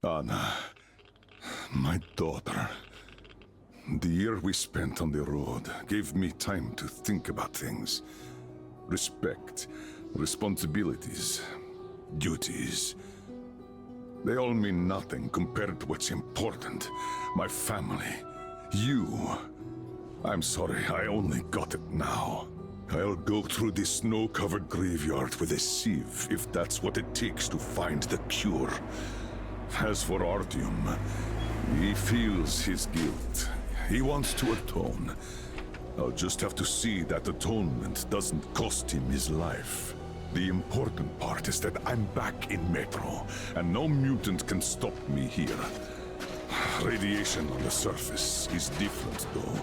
Anna, my daughter. The year we spent on the road gave me time to think about things. Respect, responsibilities, duties. They all mean nothing compared to what's important. My family, you. I'm sorry, I only got it now. I'll go through this snow-covered graveyard with a sieve, if that's what it takes to find the cure. As for Artyom, he feels his guilt. He wants to atone. I'll just have to see that atonement doesn't cost him his life. The important part is that I'm back in Metro, and no mutant can stop me here. Radiation on the surface is different, though.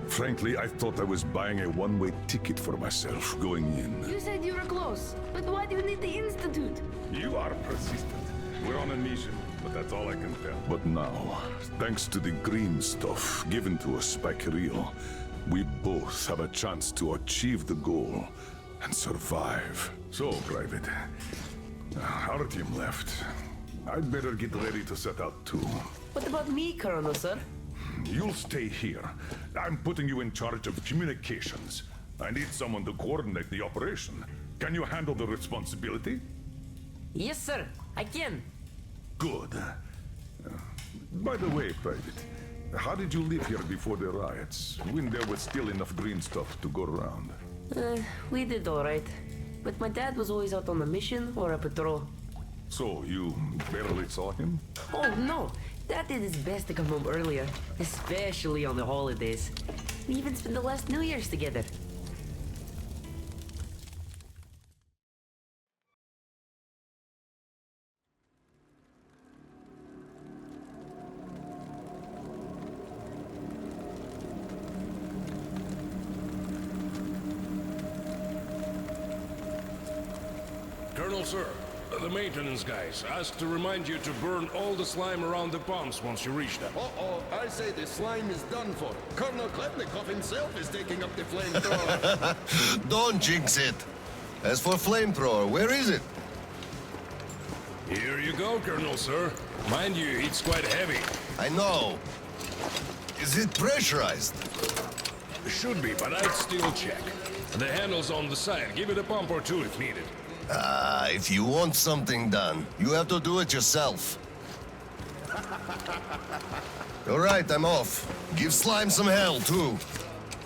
Frankly, I thought I was buying a one-way ticket for myself going in. You said you were close, but why do you need the Institute? You are persistent. We're on a mission, but that's all I can tell. But now, thanks to the green stuff given to us by Kirill, we both have a chance to achieve the goal and survive. So, Private, Artyom left. I'd better get ready to set out too. What about me, Colonel, sir? You'll stay here. I'm putting you in charge of communications. I need someone to coordinate the operation. Can you handle the responsibility? Yes, sir. I can. Good. By the way, Private, how did you live here before the riots, when there was still enough green stuff to go around? We did all right. But my dad was always out on a mission or a patrol. So, you barely saw him? Oh, no. Dad did his best to come home earlier, especially on the holidays. We even spent the last New Year's together. Colonel, sir, the maintenance guys asked to remind you to burn all the slime around the pumps once you reach them. Uh-oh, I say the slime is done for. Colonel Khlebnikov himself is taking up the flamethrower. Don't jinx it. As for flamethrower, where is it? Here you go, Colonel, sir. Mind you, it's quite heavy. I know. Is it pressurized? Should be, but I'd still check. The handle's on the side. Give it a pump or two if needed. If you want something done, you have to do it yourself. All right, I'm off. Give slime some hell, too.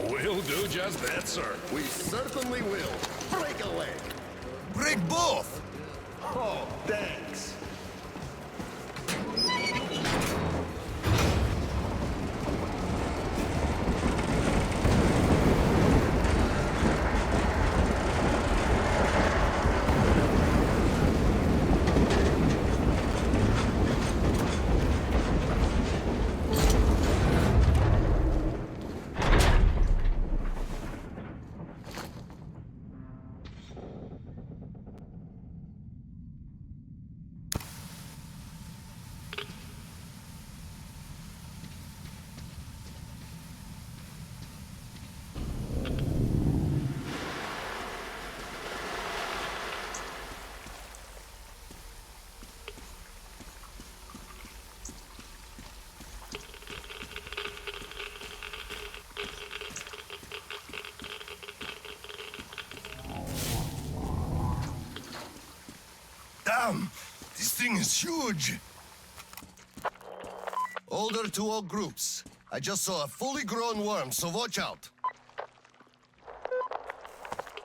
We'll do just that, sir. We certainly will. Break a leg. Break both! Oh, thanks. Damn! This thing is huge! Order to all groups. I just saw a fully grown worm, so watch out.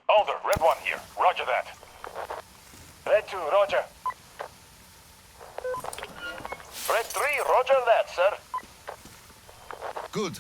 Alder, Red 1 here. Roger that. Red 2, roger. Red 3, roger that, sir. Good.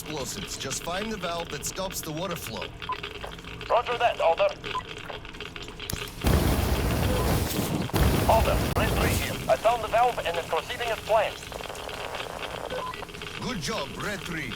explosives. Just find the valve that stops the water flow. Roger that, Alder. Alder, Red 3 here. I found the valve and it's proceeding as planned. Good job, Red 3.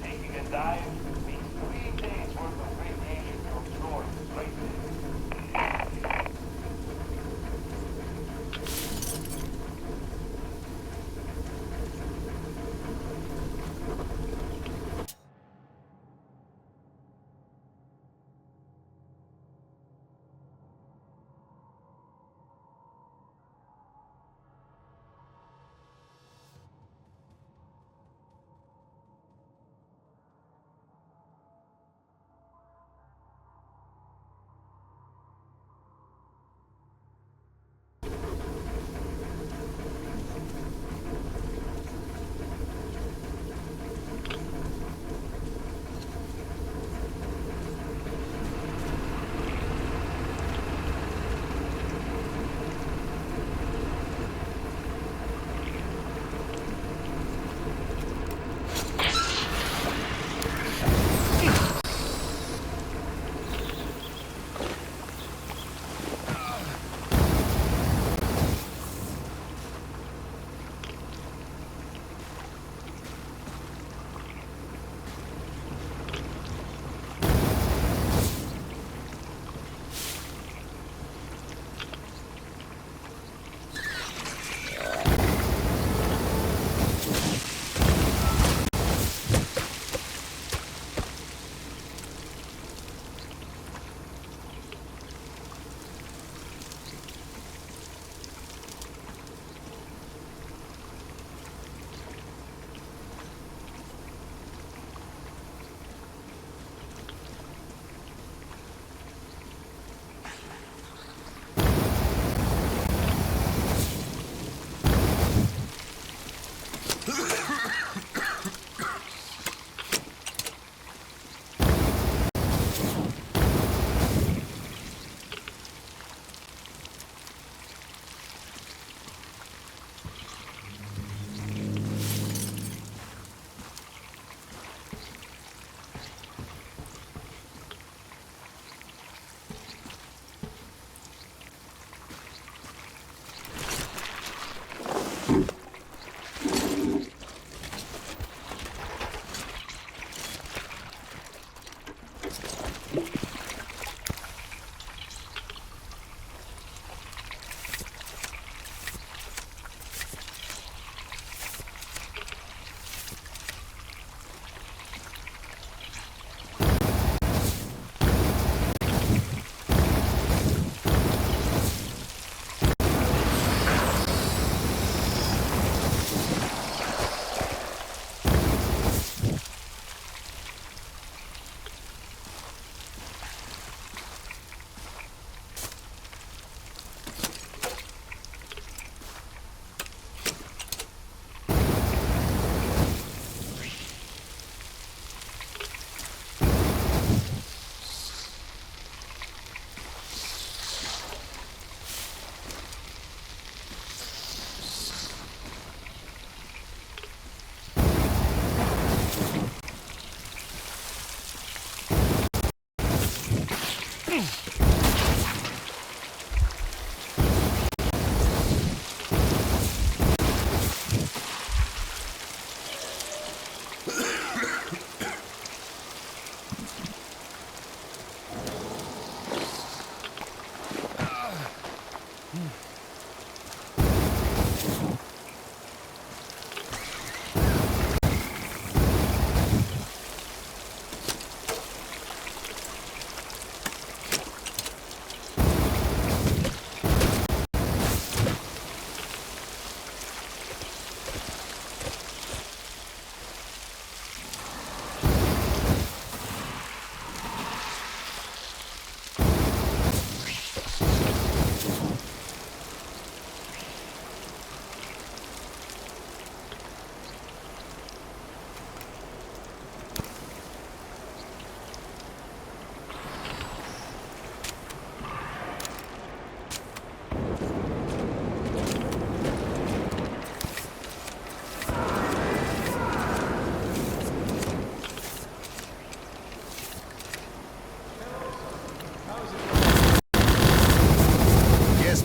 Taking a dive means 3 days worth of radiation from stores right there.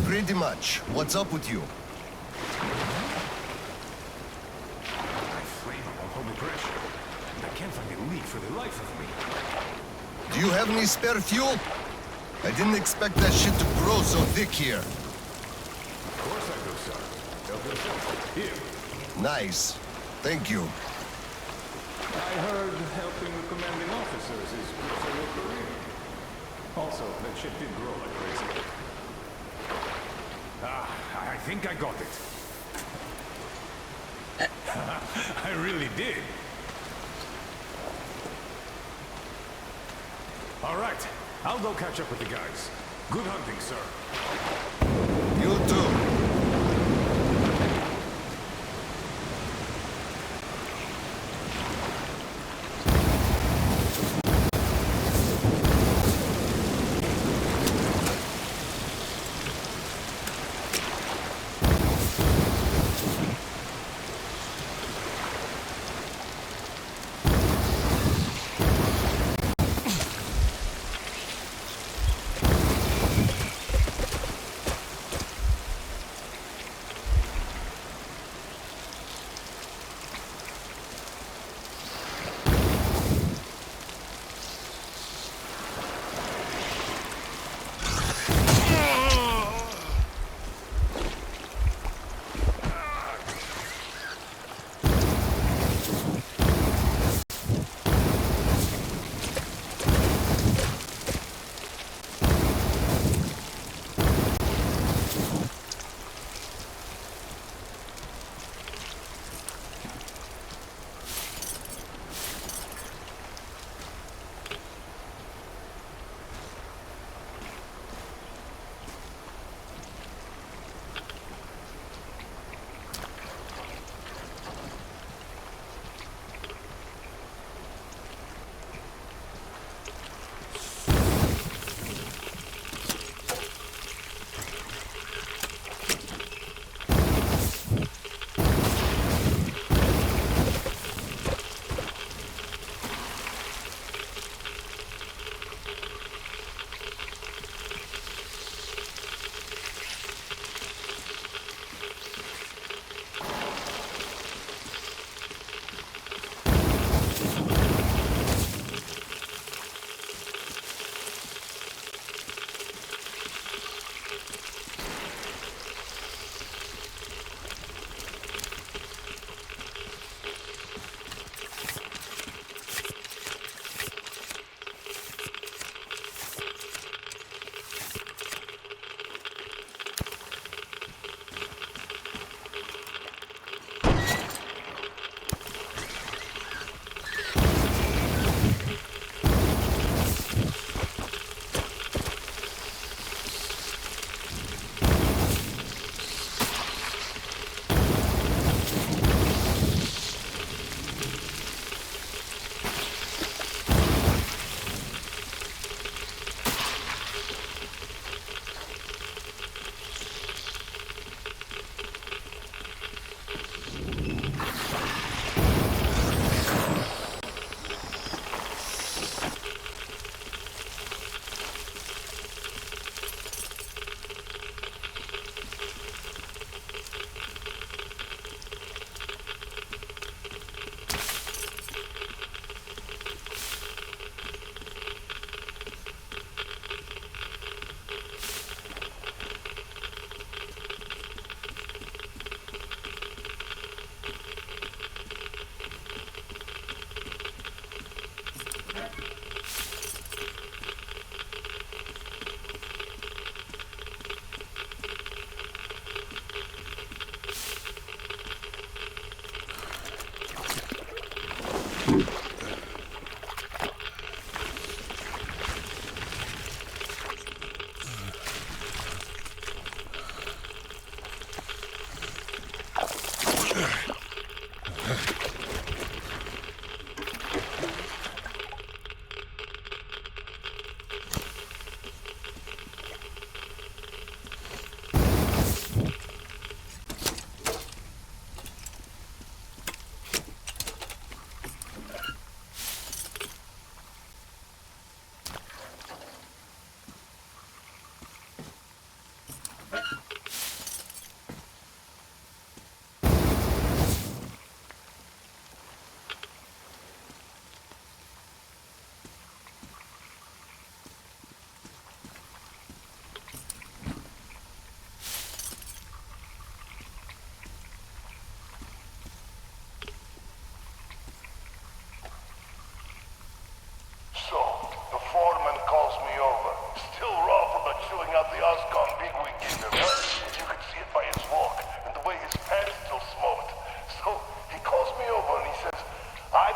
Pretty much. What's up with you? believe for the life of me. Do you have any spare fuel? I didn't expect that shit to grow so thick here. Of course I do, sir. Help yourself. Here. Nice. Thank you. I heard helping commanding officers is good for your career. Also, that ship did grow like crazy. I think I got it. I really did. All right, I'll go catch up with the guys. Good hunting, sir. You too.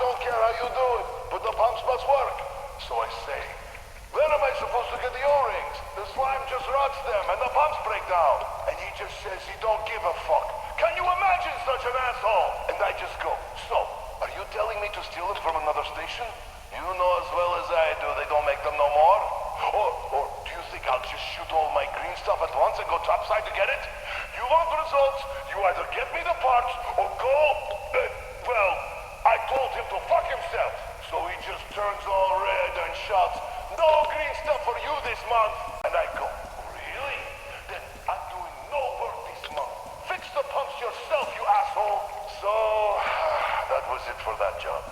don't care how you do it, but the pumps must work. So I say, where am I supposed to get the O-rings? The slime just rots them and the pumps break down. And he just says he don't give a fuck. Can you imagine such an asshole? And I just go, so, are you telling me to steal them from another station? You know as well as I do they don't make them no more. Or do you think I'll just shoot all my green stuff at once and go topside to get it? You want results, you either get me the parts or go... well, I told him to fuck himself. So he just turns all red and shouts, no green stuff for you this month. And I go, really? Then I'm doing no work this month. Fix the pumps yourself, you asshole. So, that was it for that job.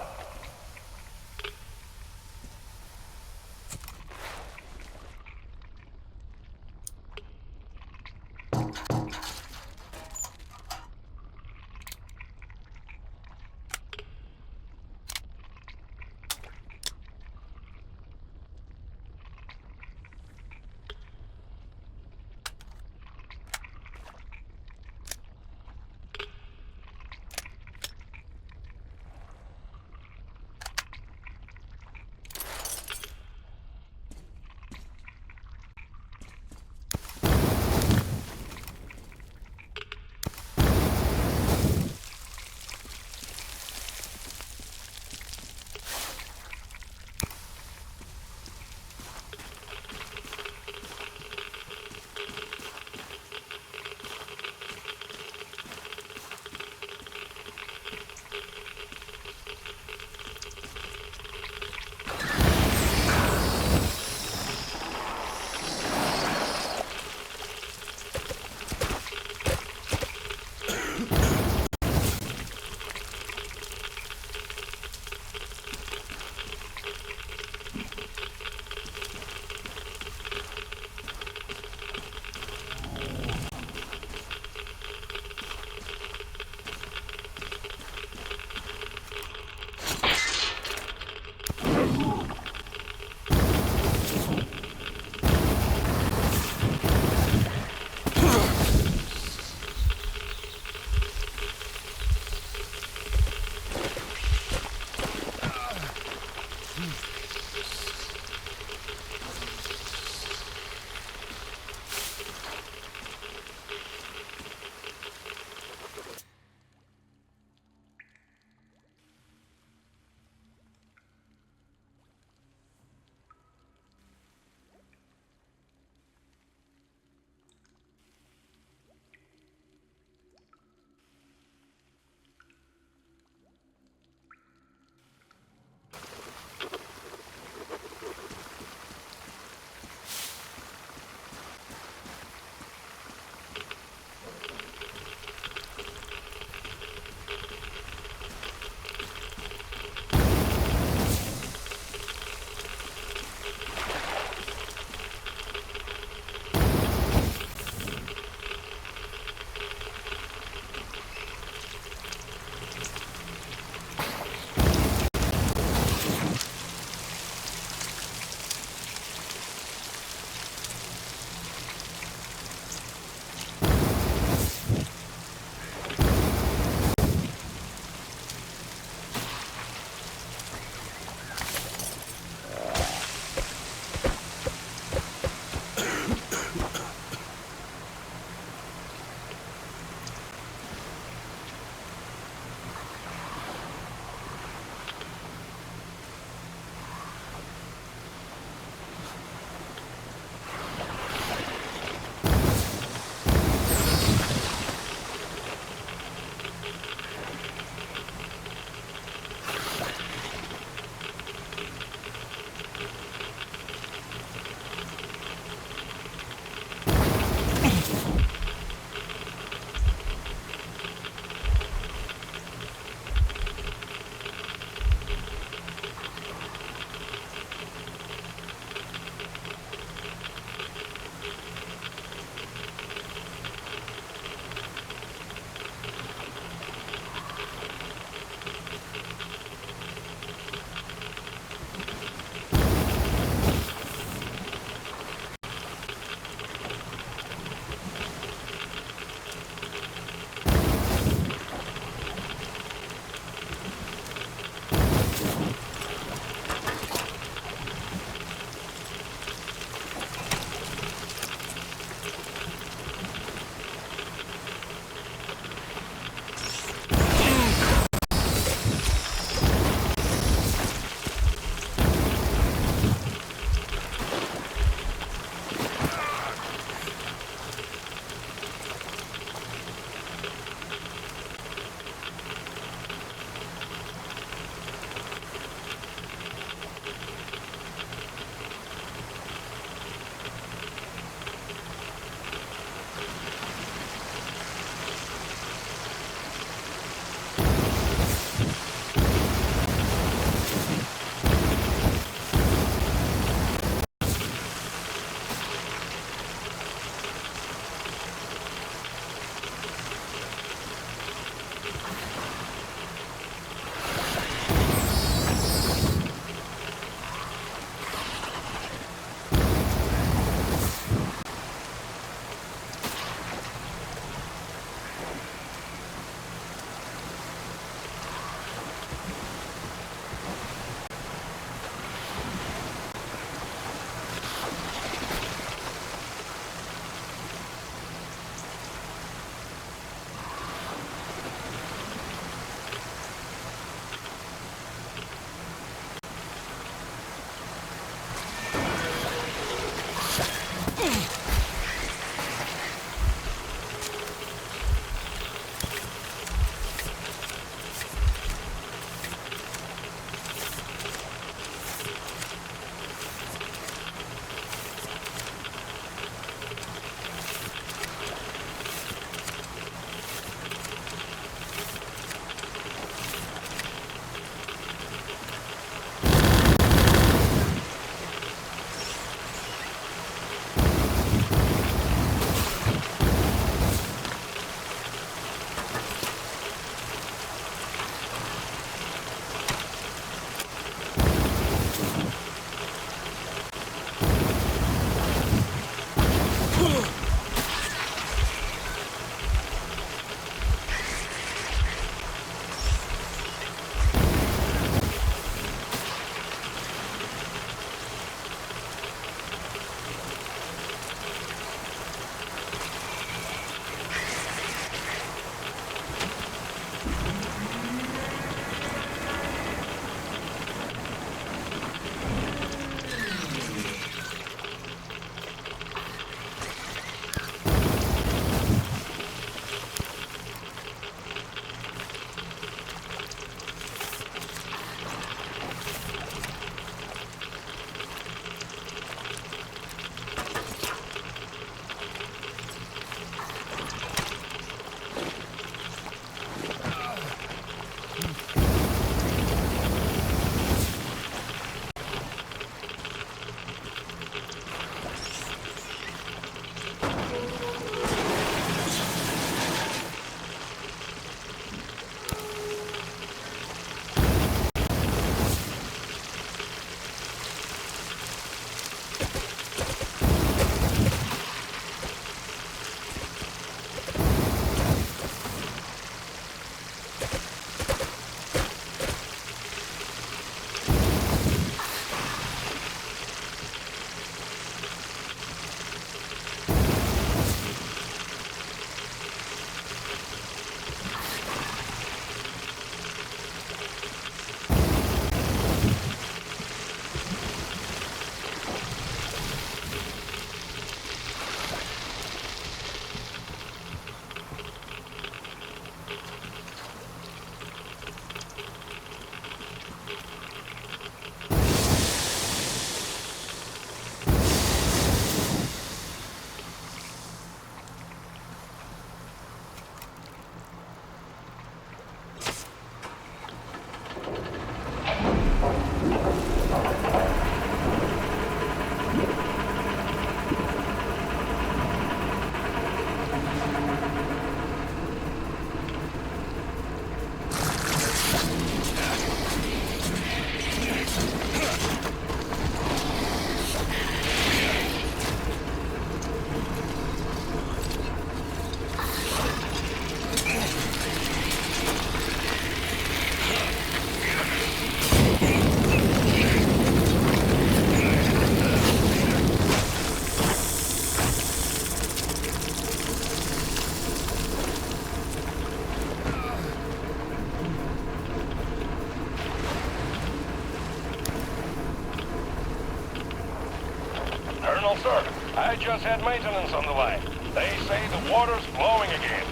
Colonel, sir, I just had maintenance on the line. They say the water's flowing again.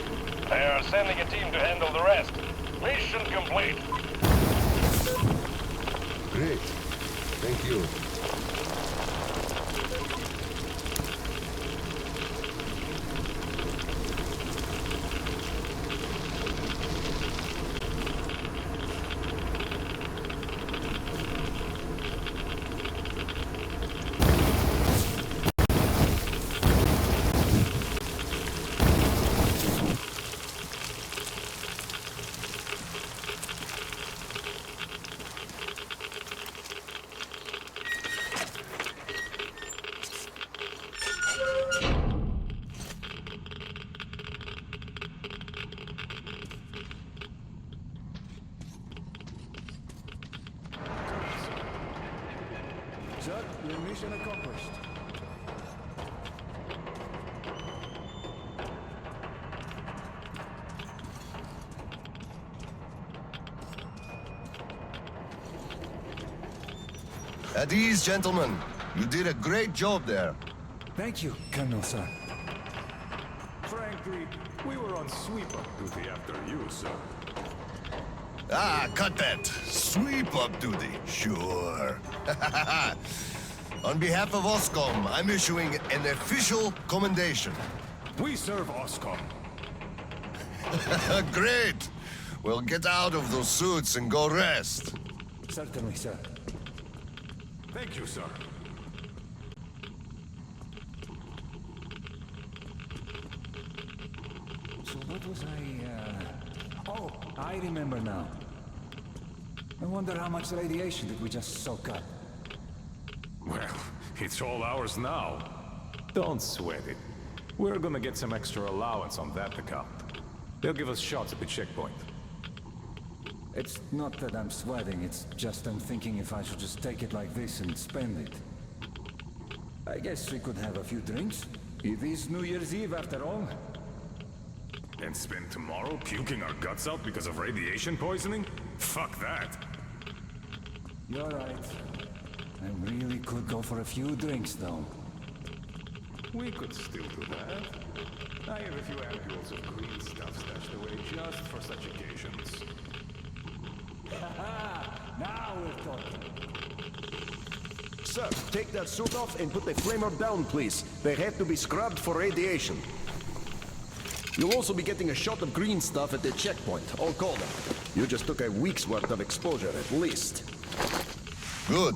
They are sending a team to handle the rest. Mission complete. Great. Thank you. Sir, your mission accomplished. At ease, gentlemen. You did a great job there. Thank you, Colonel, sir. Frankly, we were on sweep-up duty after you, sir. Ah, cut that. Sweep-up duty. Sure. On behalf of Oskom, I'm issuing an official commendation. We serve Oskom. Great. Well, get out of those suits and go rest. Certainly, sir. Thank you, sir. So what was Oh, I remember now. I wonder how much radiation did we just soak up? Well, it's all ours now. Don't sweat it. We're gonna get some extra allowance on that account. They'll give us shots at the checkpoint. It's not that I'm sweating, it's just I'm thinking if I should just take it like this and spend it. I guess we could have a few drinks. It is New Year's Eve after all. And spend tomorrow puking our guts out because of radiation poisoning? Fuck that. You're right. I really could go for a few drinks, though. We could still do that. I have a few ampules of green stuff stashed away just for such occasions. Now we're talking. Sir, take that suit off and put the flamer down, please. They have to be scrubbed for radiation. You'll also be getting a shot of green stuff at the checkpoint, all cold. You just took a week's worth of exposure, at least. Good.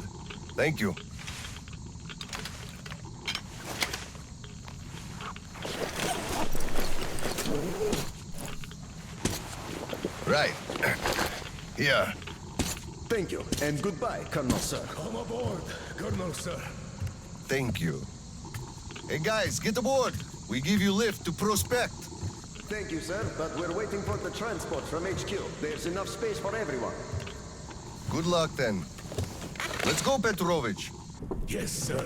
Thank you. Right. Here. Thank you, and goodbye, Colonel, sir. Come aboard, Colonel, sir. Thank you. Hey guys, get aboard. We give you lift to Prospekt. Thank you, sir, but we're waiting for the transport from HQ. There's enough space for everyone. Good luck then. Let's go, Petrovich. Yes, sir.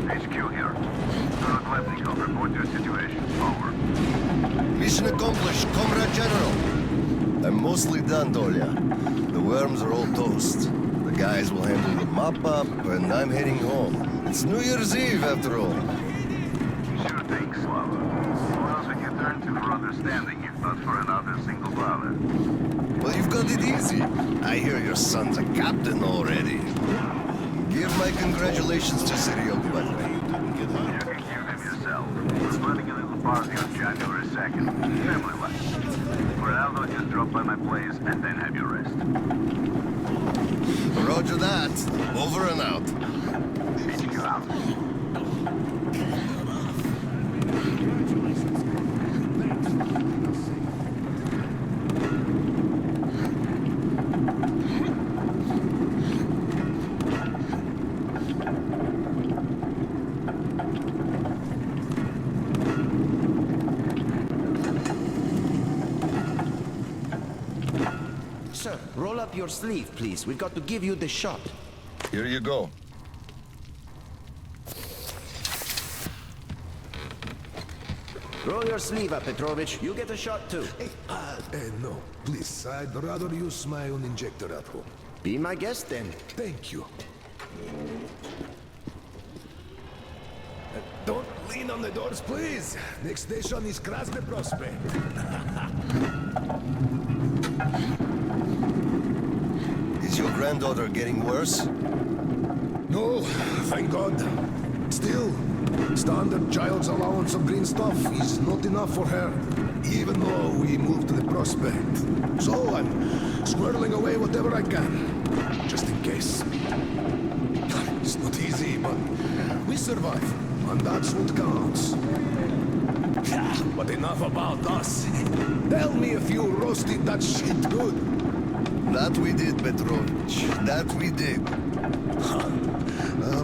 HQ here. Khlebnikov, report your situation. Over. Mission accomplished, Comrade General. I'm mostly done, Dolya. The worms are all toast. The guys will handle the mop-up, and I'm heading home. It's New Year's Eve, after all. Sure thing, Slava. Who else we can turn to for understanding if not for another single dollar? Well, you've got it easy. I hear your son's a captain already. Give my congratulations to Cyril, by the way. You can give them yourself. We're planning a little party on January 2nd. Family life. For Aldo, just drop by my place and then have your rest. Roger that. Over and out. HQ out. Sir, roll up your sleeve, please. We've got to give you the shot. Here you go. Roll your sleeve up, Petrovich. You get a shot too. No, please. I'd rather use my own injector at home. Be my guest then. Thank you. Don't lean on the doors, please. Next station is Prospekt. Is your granddaughter getting worse? No, thank God. Still, standard child's allowance of green stuff is not enough for her, even though we moved to the Prospekt. So I'm squirreling away whatever I can, just in case. It's not easy, but we survive, and that's what counts. But enough about us. Tell me if you roasted that shit good. That we did, Petrovich. That we did.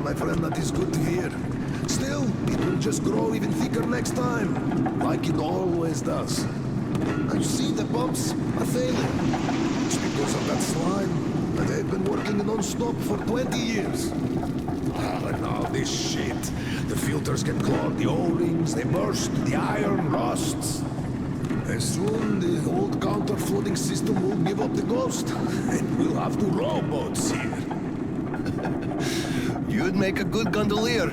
My friend, that is good to hear. Still, it will just grow even thicker next time, like it always does. And you see, the pumps are failing. It's because of that slime, and they've been working non-stop for 20 years. And now this shit. The filters get clogged, the O-rings, they burst, the iron rusts. And soon the old counter-flooding system will give up the ghost, and we'll have to row boats here. You'd make a good gondolier.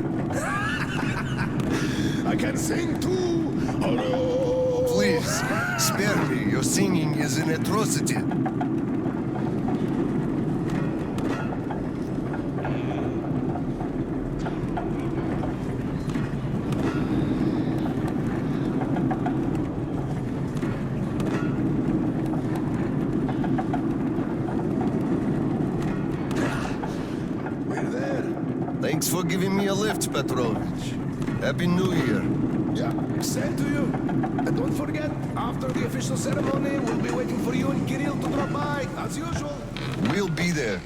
I can sing too! Hello! Please, spare me. Your singing is an atrocity. Thanks for giving me a lift, Petrovich. Happy New Year. Yeah, same to you. And don't forget, after the official ceremony, we'll be waiting for you and Kirill to drop by, as usual. We'll be there.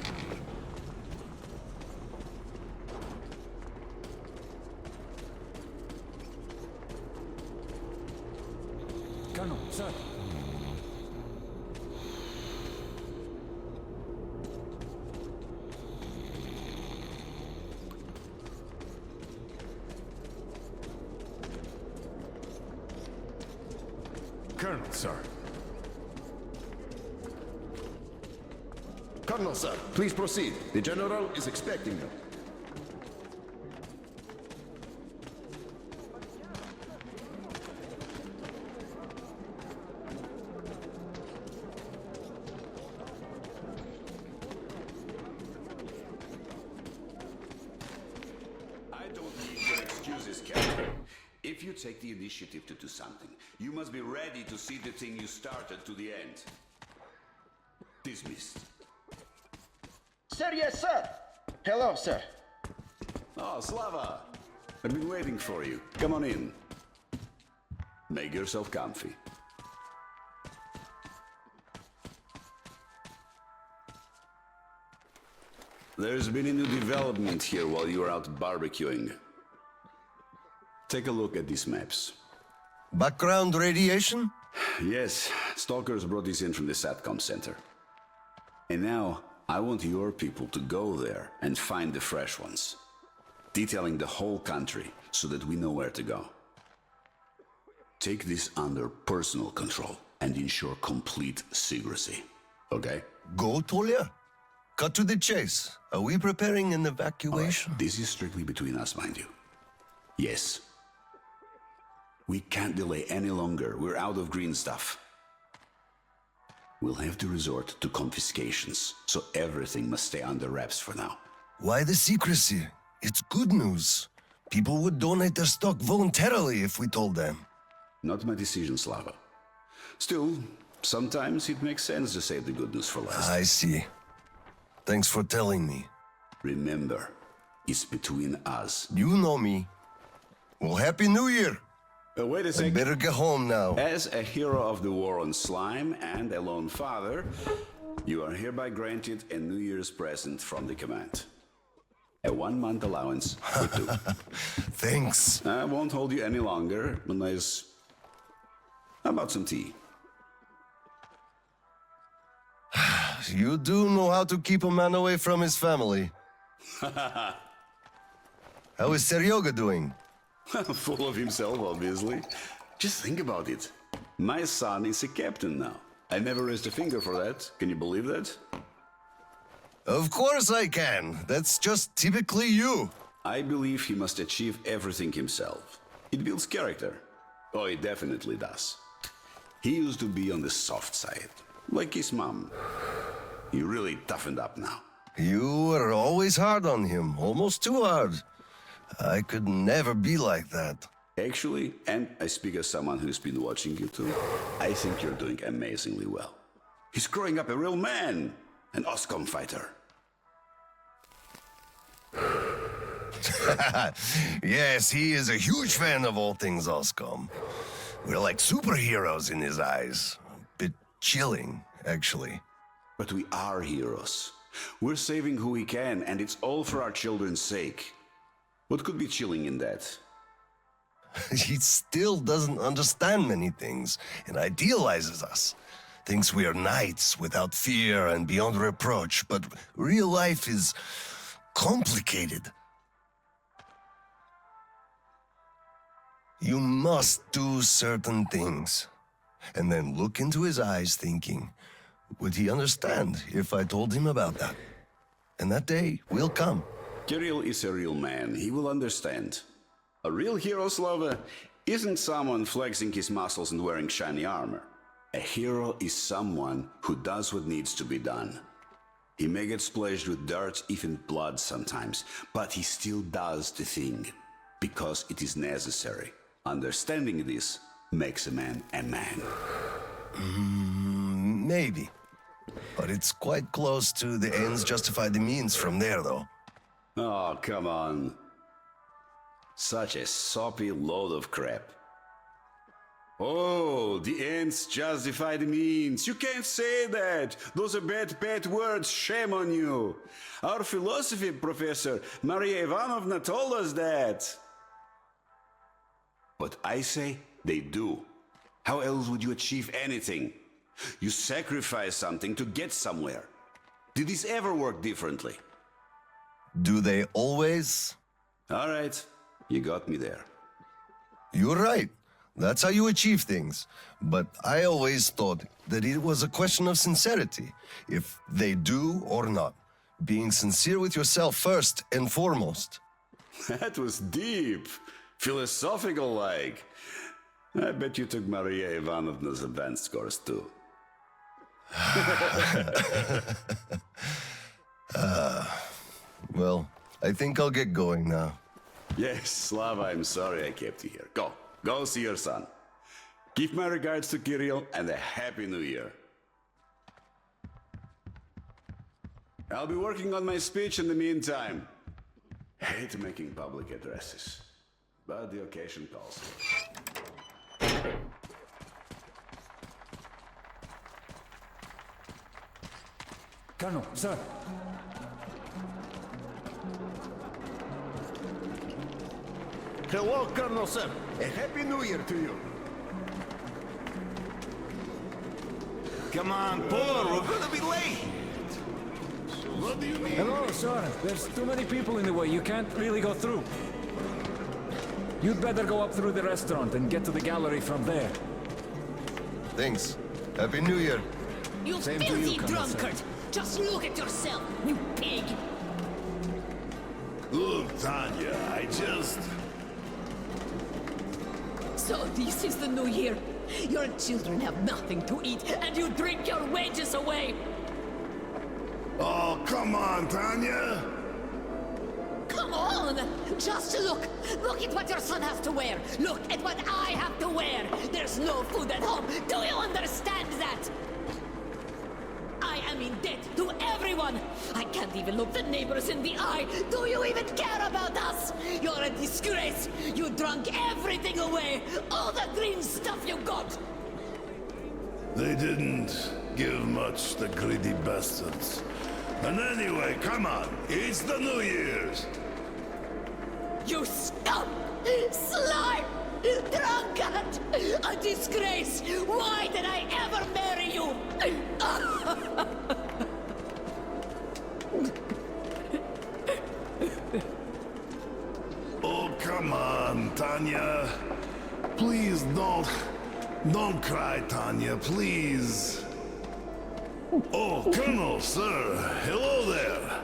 Colonel, sir. Colonel, sir. Colonel, sir, please proceed. The General is expecting you. I don't need your excuses, Captain. If you take the initiative to do something, you must be ready to see the thing you started to the end. Dismissed. Sir, yes, sir. Hello, sir. Oh, Slava! I've been waiting for you. Come on in. Make yourself comfy. There's been a new development here while you were out barbecuing. Take a look at these maps. Background radiation? Yes, stalkers brought this in from the SATCOM center. And now, I want your people to go there and find the fresh ones. Detailing the whole country so that we know where to go. Take this under personal control and ensure complete secrecy. Okay? Go, Tolia? Cut to the chase. Are we preparing an evacuation? This is strictly between us, mind you. Yes. We can't delay any longer. We're out of green stuff. We'll have to resort to confiscations, so everything must stay under wraps for now. Why the secrecy? It's good news. People would donate their stock voluntarily if we told them. Not my decision, Slava. Still, sometimes it makes sense to save the good news for last. I see. Thanks for telling me. Remember, it's between us. You know me. Well, Happy New Year! Wait a I second. better get home now. As a hero of the war on slime and a lone father, you are hereby granted a New Year's present from the command. A 1-month allowance for 2. Thanks. I won't hold you any longer unless... How about some tea? You do know how to keep a man away from his family. How is Seryoga doing? Full of himself, obviously. Just think about it. My son is a captain now. I never raised a finger for that. Can you believe that? Of course I can. That's just typically you. I believe he must achieve everything himself. It builds character. Oh, it definitely does. He used to be on the soft side, like his mom. He really toughened up now. You were always hard on him, almost too hard. I could never be like that. Actually, and I speak as someone who's been watching you too, I think you're doing amazingly well. He's growing up a real man, an Oskom fighter. Yes, he is a huge fan of all things Oskom. We're like superheroes in his eyes. A bit chilling, actually. But we are heroes. We're saving who we can, and it's all for our children's sake. What could be chilling in that? He still doesn't understand many things and idealizes us. Thinks we are knights without fear and beyond reproach, but real life is complicated. You must do certain things, and then look into his eyes thinking, would he understand if I told him about that? And that day will come. Kirill is a real man. He will understand. A real hero, Slava, isn't someone flexing his muscles and wearing shiny armor. A hero is someone who does what needs to be done. He may get splashed with dirt, even blood sometimes, but he still does the thing, because it is necessary. Understanding this makes a man a man. Maybe. But it's quite close to the ends justify the means from there, though. Oh, come on. Such a soppy load of crap. Oh, the ends justify the means. You can't say that. Those are bad words. Shame on you. Our philosophy professor, Maria Ivanovna, told us that. But I say they do. How else would you achieve anything? You sacrifice something to get somewhere. Did this ever work differently? Do they always? All right, you got me there. You're right. That's how you achieve things. But I always thought that it was a question of sincerity, if they do or not. Being sincere with yourself first and foremost. That was deep. Philosophical like. I bet you took Maria Ivanovna's advanced course too. Well, I think I'll get going now. Yes, Slava, I'm sorry I kept you here. Go see your son. Give my regards to Kirill and a Happy New Year. I'll be working on my speech in the meantime. Hate making public addresses, but the occasion calls. Colonel, sir. Hello, Colonel, sir. A Happy New Year to you. Come on, pull, we're gonna be late. What do you mean? Hello, sir. There's too many people in the way. You can't really go through. You'd better go up through the restaurant and get to the gallery from there. Thanks. Happy New Year. You Same to filthy you, Colonel, sir. drunkard! Just look at yourself, you pig! Look, Tanya, I just... So this is the new year. Your children have nothing to eat, and you drink your wages away! Oh, come on, Tanya! Come on! Just look! Look at what your son has to wear! Look at what I have to wear! There's no food at home! Do you understand that? I am in debt to everyone! I can't even look the neighbors in the eye! Do you even care about us? You're a disgrace! You drank everything away! All the green stuff you got! They didn't give much, the greedy bastards. And anyway, come on, it's the New Year's! You scum! Slime! Drunkard! A disgrace! Why did I ever marry you? Oh, come on, Tanya. Please don't cry, Tanya, please. Oh, Colonel, sir. Hello there.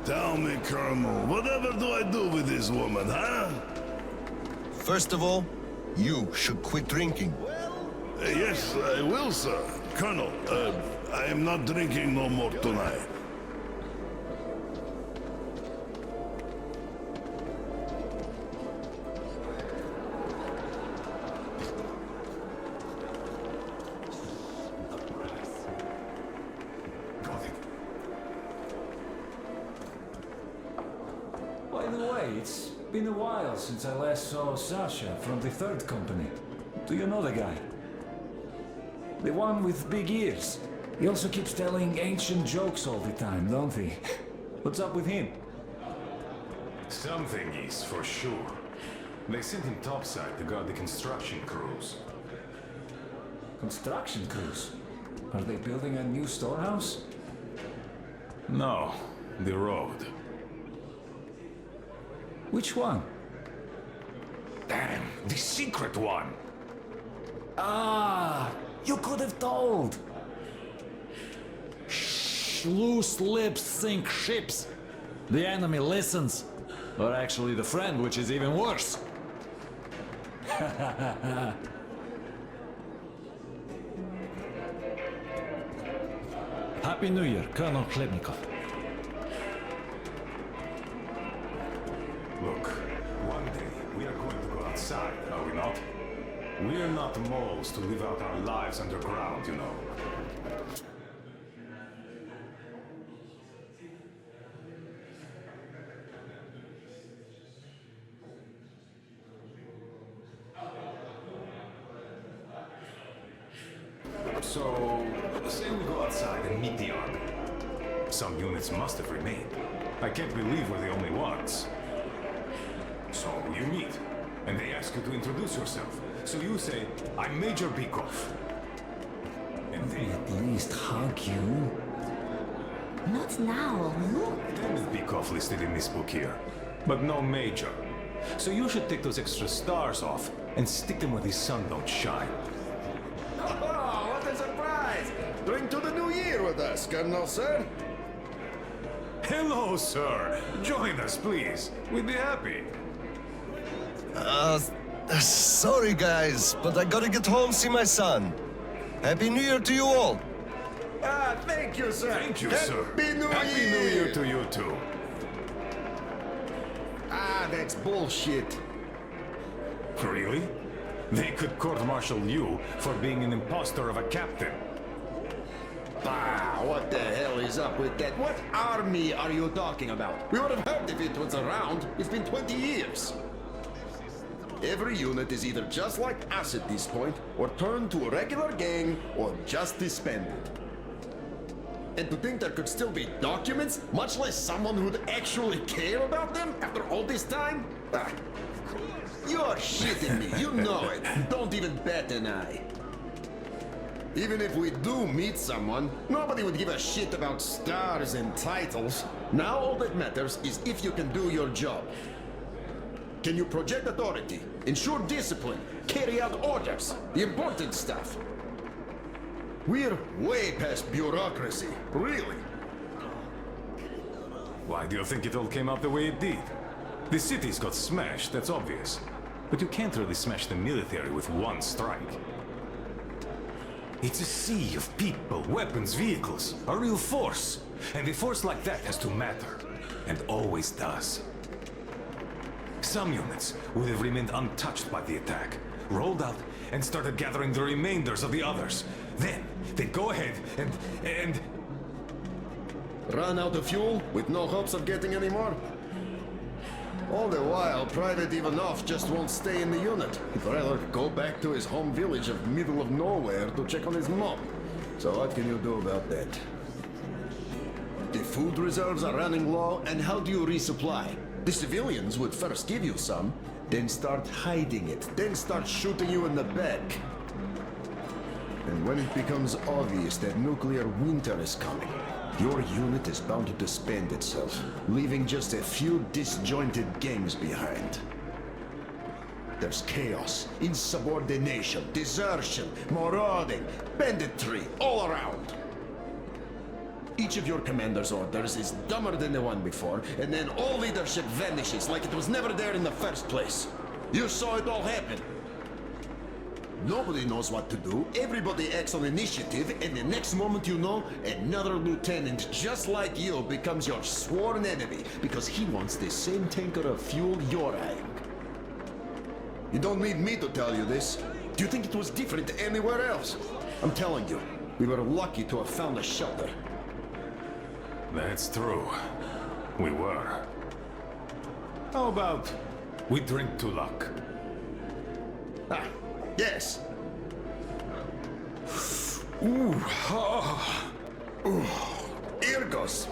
Tell me, Colonel, whatever do I do with this woman, huh? First of all, you should quit drinking. Yes, I will, sir. Colonel, I am not drinking no more tonight. By the way, it's been a while since I last saw Sasha from the third company. Do you know the guy? The one with big ears. He also keeps telling ancient jokes all the time, don't he? What's up with him? Something is, for sure. They sent him topside to guard the construction crews. Construction crews? Are they building a new storehouse? No, the road. Which one? Damn, the secret one! Ah, you could have told. Loose lips sink ships. The enemy listens. Or actually the friend, which is even worse. Happy New Year, Colonel Khlebnikov. Look, one day we are going to go outside, are we not? We are not moles to live out our lives underground, you know. So, say we go outside and meet the army. Some units must have remained. I can't believe we're the only ones. So you meet, and they ask you to introduce yourself. So you say, I'm Major Bikov. And they At least hug you. Not now, look. There is Bikov listed in this book here, but no Major. So you should take those extra stars off and stick them where the sun don't shine. Oh, what a surprise! Drink to the new year with us, Colonel, sir. Hello, sir. Join us, please. We'd be happy. Sorry guys, but I gotta get home, see my son. Happy New Year to you all. Thank you, sir. Thank you, Happy sir. New Happy Year. New Year to you, too. That's bullshit. Really? They could court-martial you for being an impostor of a captain. Bah, what the hell is up with that? What army are you talking about? We would have heard if it was around. It's been 20 years. Every unit is either just like us at this point, or turned to a regular gang, or just disbanded. And to think there could still be documents, much less someone who'd actually care about them after all this time? Ah. You're shitting me, you know it. Don't even bat an eye. Even if we do meet someone, nobody would give a shit about stars and titles. Now all that matters is if you can do your job. Can you project authority, ensure discipline, carry out orders, the important stuff? We're way past bureaucracy, really. Why do you think it all came out the way it did? The cities got smashed, that's obvious. But you can't really smash the military with one strike. It's a sea of people, weapons, vehicles, a real force. And a force like that has to matter, and always does. Some units would have remained untouched by the attack, rolled out, and started gathering the remainders of the others. Then, they'd go ahead and... Run out of fuel with no hopes of getting any more? All the while, Private Ivanov just won't stay in the unit. He'd rather go back to his home village of middle of nowhere to check on his mom. So what can you do about that? The food reserves are running low, and how do you resupply? The civilians would first give you some, then start hiding it, then start shooting you in the back. And when it becomes obvious that nuclear winter is coming, your unit is bound to disband itself, leaving just a few disjointed gangs behind. There's chaos, insubordination, desertion, marauding, banditry, all around. Each of your commander's orders is dumber than the one before, and then all leadership vanishes like it was never there in the first place. You saw it all happen. Nobody knows what to do, everybody acts on initiative, and the next moment you know, another lieutenant just like you becomes your sworn enemy because he wants the same tanker of fuel you're eyeing. You don't need me to tell you this. Do you think it was different anywhere else? I'm telling you, we were lucky to have found a shelter. That's true. We were. How about we drink to luck? Ah, yes. Ooh, ah. Ooh. Irgos.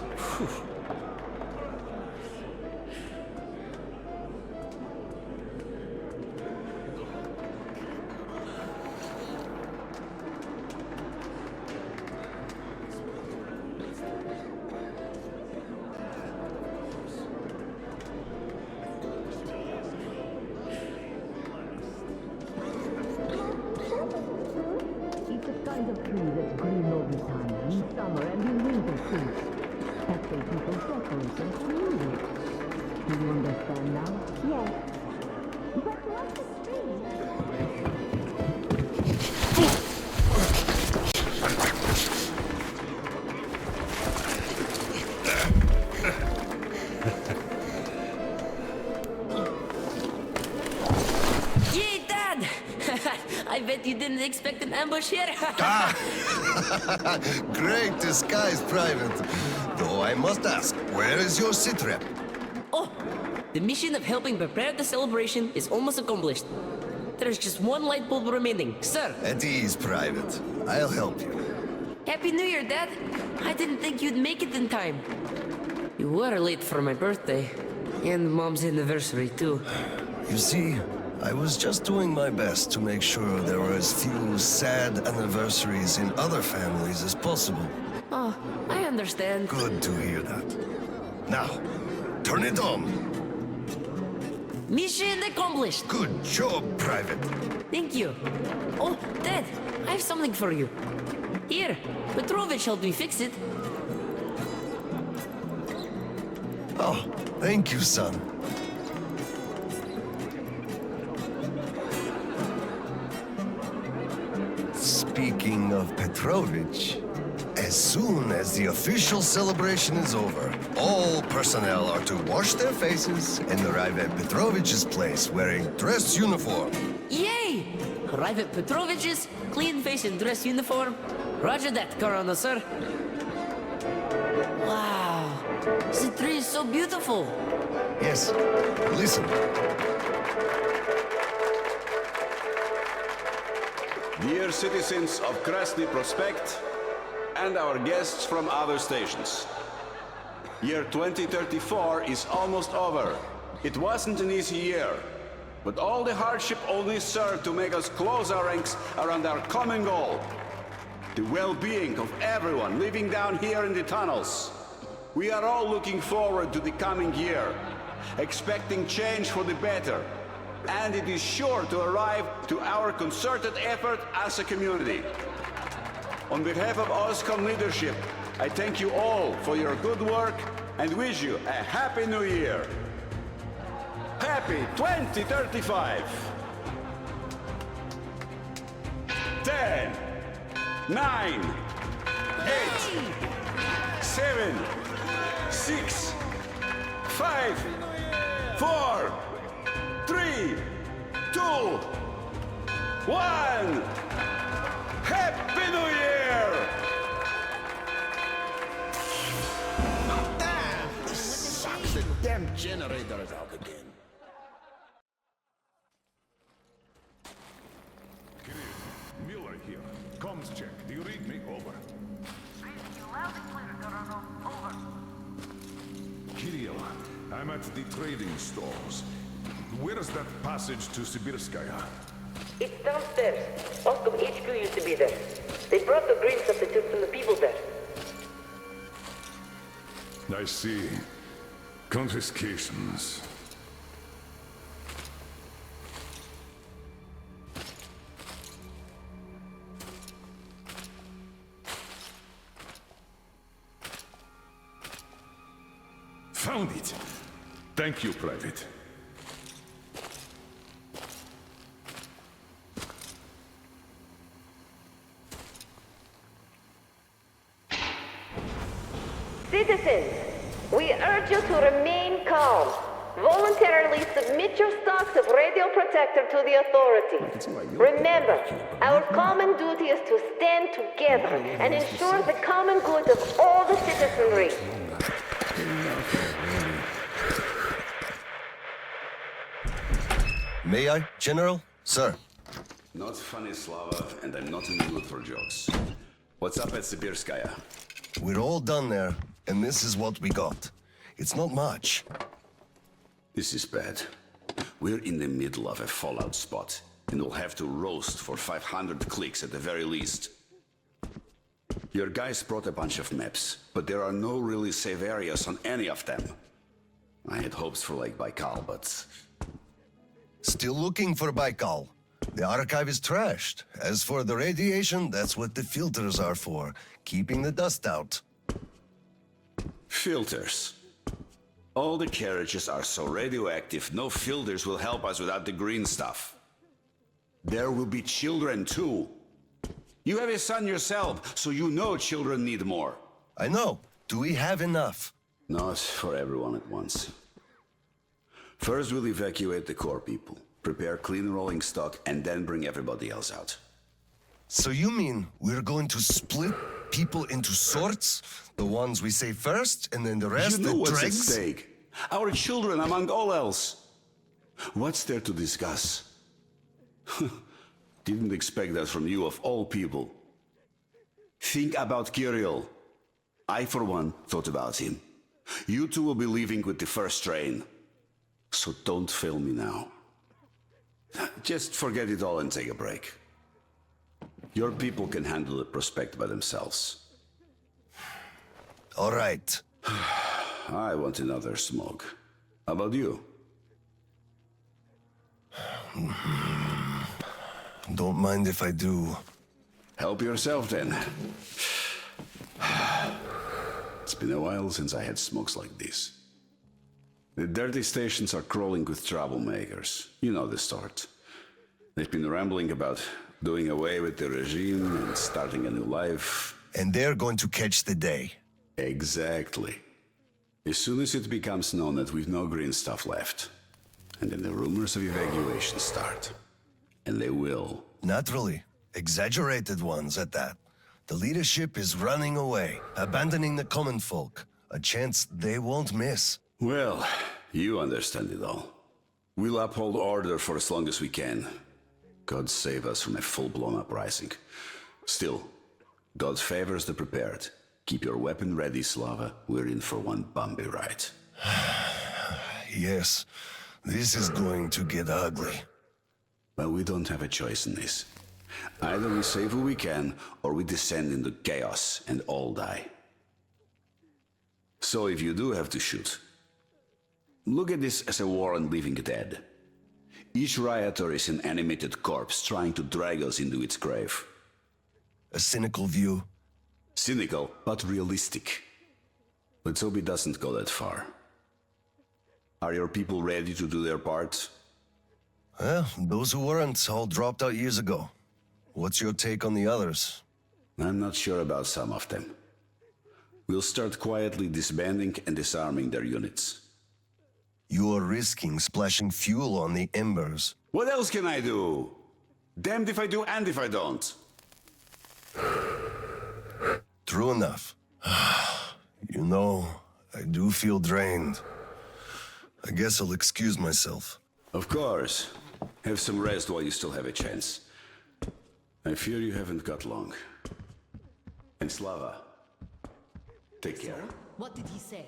I bet you didn't expect an ambush here. Great disguise, Private. Though I must ask, where is your sitrep? Oh, the mission of helping prepare the celebration is almost accomplished. There's just one light bulb remaining, sir. At ease, Private. I'll help you. Happy New Year, Dad. I didn't think you'd make it in time. You were late for my birthday. And Mom's anniversary, too. You see, I was just doing my best to make sure there were as few sad anniversaries in other families as possible. Oh, I understand. Good to hear that. Now, turn it on. Mission accomplished. Good job, Private. Thank you. Oh, Dad, I have something for you. Here, Petrovich helped me fix it. Oh, thank you, son. Speaking of Petrovich, as soon as the official celebration is over, all personnel are to wash their faces and arrive at Petrovich's place wearing dress uniform. Yay! Arrive at Petrovich's, clean face and dress uniform. Roger that, Corona, sir. Wow, the tree is so beautiful. Yes, listen. Dear citizens of Krasny Prospekt and our guests from other stations. Year 2034 is almost over. It wasn't an easy year, but all the hardship only served to make us close our ranks around our common goal. The well-being of everyone living down here in the tunnels. We are all looking forward to the coming year, expecting change for the better. And it is sure to arrive to our concerted effort as a community. On behalf of Oskom leadership, I thank you all for your good work and wish you a Happy New Year. Happy 2035! 10, 9, 8, 7, 6, 5, 4, 3, 2, 1! Happy New Year! Damn! Sucks, the damn generator is out again. Miller here. Comms check. Do you read me? Over. Kirill, I'm at the trading stalls. Where's that passage to Sibirskaya? It's downstairs. Oskom HQ used to be there. They brought the green substitute from the people there. I see. Confiscations. found it. Thank you, Private. Citizens, we urge you to remain calm. Voluntarily submit your stocks of radio protector to the authorities. Remember, our common duty is to stand together and ensure the common good of all the citizenry. May I, General? Sir. Not funny, Slava, and I'm not in the mood for jokes. What's up at Sibirskaya? We're all done there, and this is what we got. It's not much. This is bad. We're in the middle of a fallout spot, and we'll have to roast for 500 clicks at the very least. Your guys brought a bunch of maps, but there are no really safe areas on any of them. I had hopes for Lake Baikal, but... Still looking for Baikal. The archive is trashed. As for the radiation, that's what the filters are for. Keeping the dust out. Filters. All the carriages are so radioactive, no filters will help us without the green stuff. There will be children too. You have a son yourself, so you know children need more. I know. Do we have enough? Not for everyone at once. First we'll evacuate the core people, prepare clean rolling stock, and then bring everybody else out. So you mean we're going to split people into sorts? The ones we save first, and then the rest, you know the what's dregs? at stake. Our children, among all else. What's there to discuss? Didn't expect that from you, of all people. Think about Kirill. I, for one, thought about him. You two will be leaving with the first train. So don't fail me now. Just forget it all and take a break. Your people can handle the Prospekt by themselves. All right. I want another smoke. How about you? Don't mind if I do. Help yourself then. It's been a while since I had smokes like this. The dirty stations are crawling with troublemakers. You know the sort. They've been rambling about doing away with the regime and starting a new life. And they're going to catch the day. Exactly. As soon as it becomes known that we've no green stuff left, and then the rumors of evacuation start. And they will. Naturally. Exaggerated ones at that. The leadership is running away, abandoning the common folk. A chance they won't miss. Well, you understand it all. We'll uphold order for as long as we can. God save us from a full-blown uprising. Still, God favors the prepared. Keep your weapon ready, Slava. We're in for one bumpy ride. Yes, this is going to get ugly. But we don't have a choice in this. Either we save who we can, or we descend into chaos and all die. So if you do have to shoot, look at this as a war on living dead. Each rioter is an animated corpse trying to drag us into its grave. A cynical view. Cynical, but realistic. Let's hope it doesn't go that far. Are your people ready to do their part? Well, those who weren't all dropped out years ago. What's your take on the others? I'm not sure about some of them. We'll start quietly disbanding and disarming their units. You're risking splashing fuel on the embers. What else can I do? Damned if I do and if I don't. True enough. You know, I do feel drained. I guess I'll excuse myself. Of course. Have some rest while you still have a chance. I fear you haven't got long. And Slava, take care. What did he say?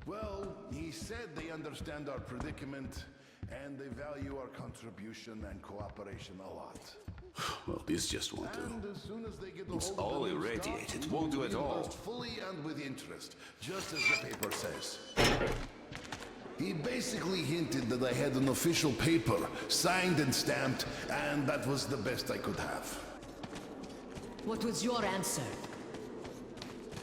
Well, he said they understand our predicament and they value our contribution and cooperation a lot. Well, this just won't do. And as soon as they get It's hold of all the new irradiated. stock, Won't do we it will all. invest fully and with interest, just as the paper says. He basically hinted that I had an official paper, signed and stamped, and that was the best I could have. What was your answer?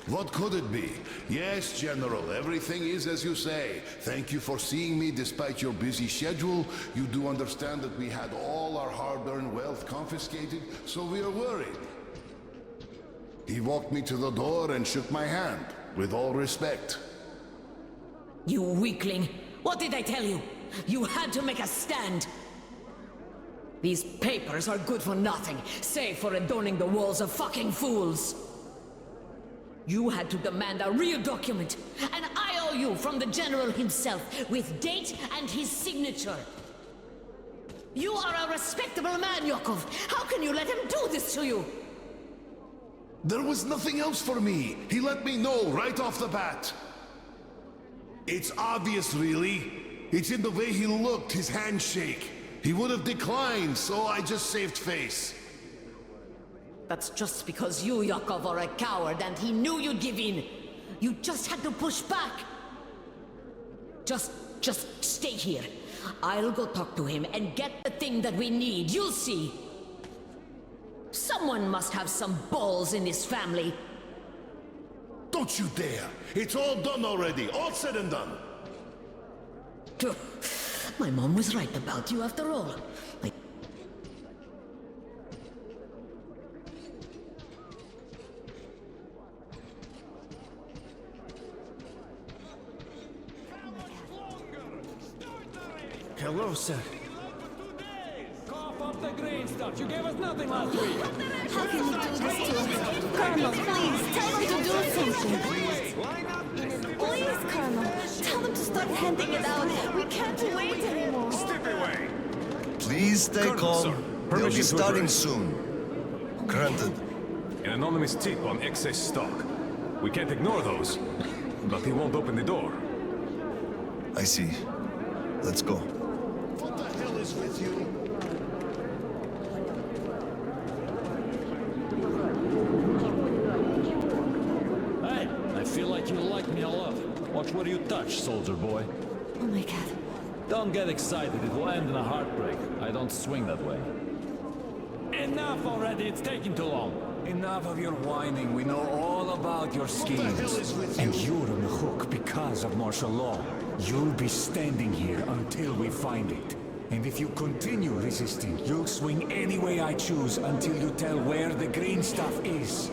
What could it be? Yes, General, everything is as you say. Thank you for seeing me despite your busy schedule. You do understand that we had all our hard-earned wealth confiscated, so we are worried. He walked me to the door and shook my hand, with all respect. You weakling! What did I tell you? You had to make a stand! These papers are good for nothing, save for adorning the walls of fucking fools! You had to demand a real document, and I owe you from the General himself, with date and his signature. You are a respectable man, Yakov. How can you let him do this to you? There was nothing else for me. He let me know right off the bat. It's obvious, really. It's in the way he looked, his handshake. He would have declined, so I just saved face. That's just because you, Yakov, are a coward and he knew you'd give in. You just had to push back. Just stay here. I'll go talk to him and get the thing that we need. You'll see. Someone must have some balls in this family. Don't you dare! It's all done already, all said and done. My mom was right about you after all. Hello, sir. Cough up the green stuff. You gave us nothing last week. How can you do this to us? Colonel, please, tell them to do something. Please, Colonel, tell them to start handing it out. We can't wait anymore. Step away. Please stay Colonel, calm. sir, They'll be permission to starting address. soon. Granted. An anonymous tip on excess stock. We can't ignore those, but he won't open the door. I see. Let's go. What the hell is with you? Hey, I feel like you like me a lot. Watch where you touch, soldier boy. Oh my god. Don't get excited, it will end in a heartbreak. I don't swing that way. Enough already, it's taking too long. Enough of your whining. We know all about your schemes. And you're on the hook because of martial law. You'll be standing here until we find it. And if you continue resisting, you'll swing any way I choose until you tell where the green stuff is.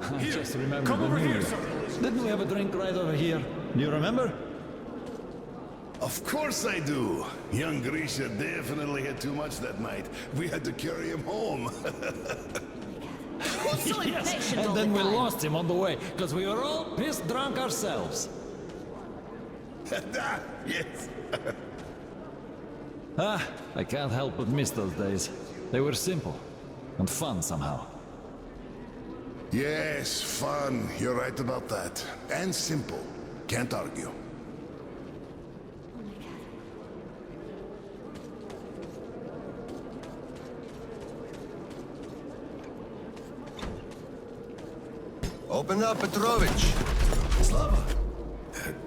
I just remember come the over New here, Year. sir. Didn't we have a drink right over here? Do you remember? Of course I do. Young Grisha definitely had too much that night. We had to carry him home. Who's so Yes, impatient all and then the we time? lost him on the way, because we were all pissed drunk ourselves. Yes. I can't help but miss those days. They were simple and fun somehow. Yes, fun. You're right about that. And simple. Can't argue. Open up, Petrovich. Slava.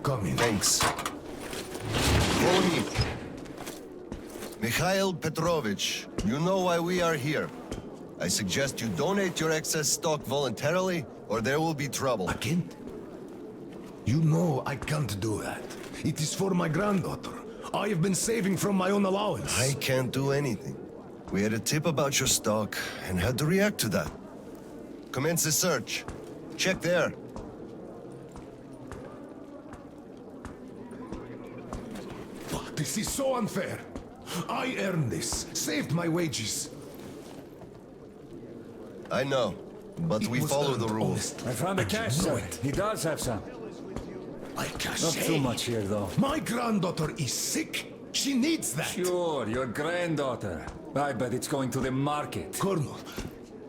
Come in. Thanks. Follow me. Mikhail Petrovich, you know why we are here. I suggest you donate your excess stock voluntarily, or there will be trouble. I can't. You know I can't do that. It is for my granddaughter. I have been saving from my own allowance. I can't do anything. We had a tip about your stock, and had to react to that. Commence the search. Check there. This is so unfair. I earned this, saved my wages. I know, but we follow the rules. I found the cash, sir. He does have some. Like a Not too much here, though. My granddaughter is sick. She needs that. Sure, your granddaughter. I bet it's going to the market. Colonel,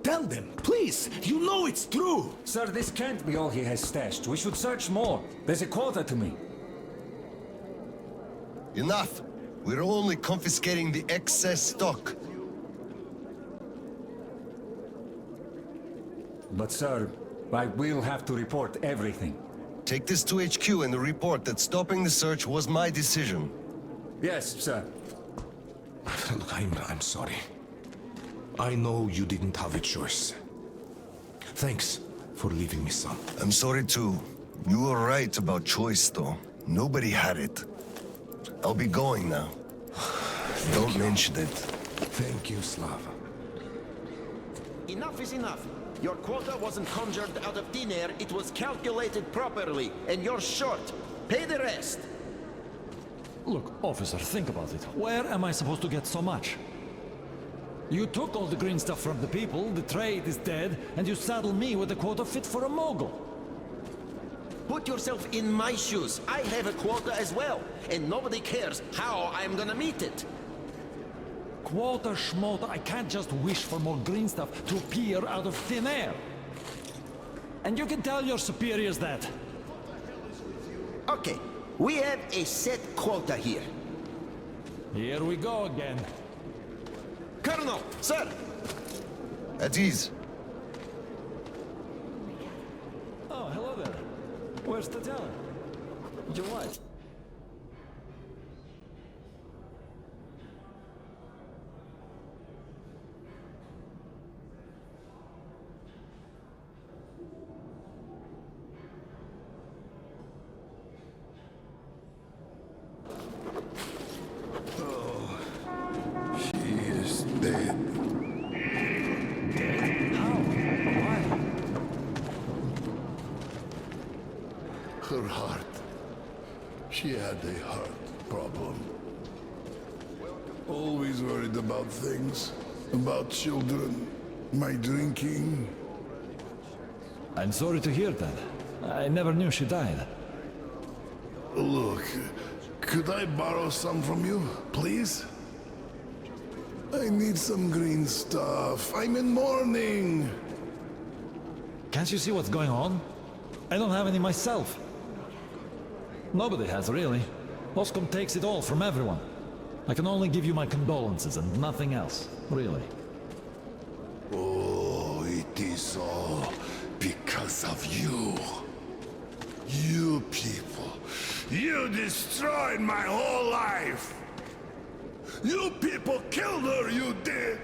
tell them, please. You know it's true. Sir, this can't be all he has stashed. We should search more. There's a quota to me. Enough. We're only confiscating the excess stock. But, sir, I will have to report everything. Take this to HQ and report that stopping the search was my decision. Yes, sir. Look, I'm sorry. I know you didn't have a choice. Thanks for leaving me, son. I'm sorry too. You were right about choice, though. Nobody had it. I'll be going now. Don't mention it. Thank you, Slav. Enough is enough. Your quota wasn't conjured out of thin air, it was calculated properly, and you're short. Pay the rest. Look, officer, think about it. Where am I supposed to get so much? You took all the green stuff from the people, the trade is dead, and you saddle me with a quota fit for a mogul. Put yourself in my shoes. I have a quota as well, and nobody cares how I'm gonna meet it. Quota schmota, I can't just wish for more green stuff to appear out of thin air. And you can tell your superiors that. Okay, we have a set quota here. Here we go again. Colonel, sir! At ease. Oh, hello there. Where's Tatiana? Your wife? Her heart. She had a heart problem. Always worried about things. About children. My drinking. I'm sorry to hear that. I never knew she died. Look, could I borrow some from you, please? I need some green stuff. I'm in mourning. Can't you see what's going on? I don't have any myself. Nobody has, really. Oskom takes it all from everyone. I can only give you my condolences and nothing else, really. Oh, it is all because of you. You people. You destroyed my whole life. You people killed her, you did.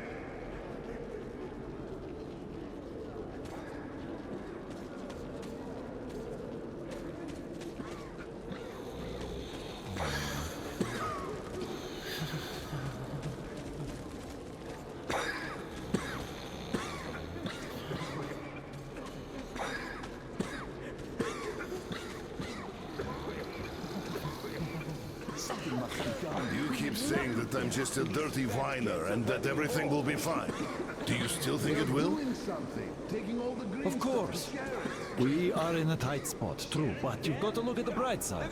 You keep saying that I'm just a dirty whiner and that everything will be fine. Do you still think it will? Of course. We are in a tight spot, true, but you've got to look at the bright side.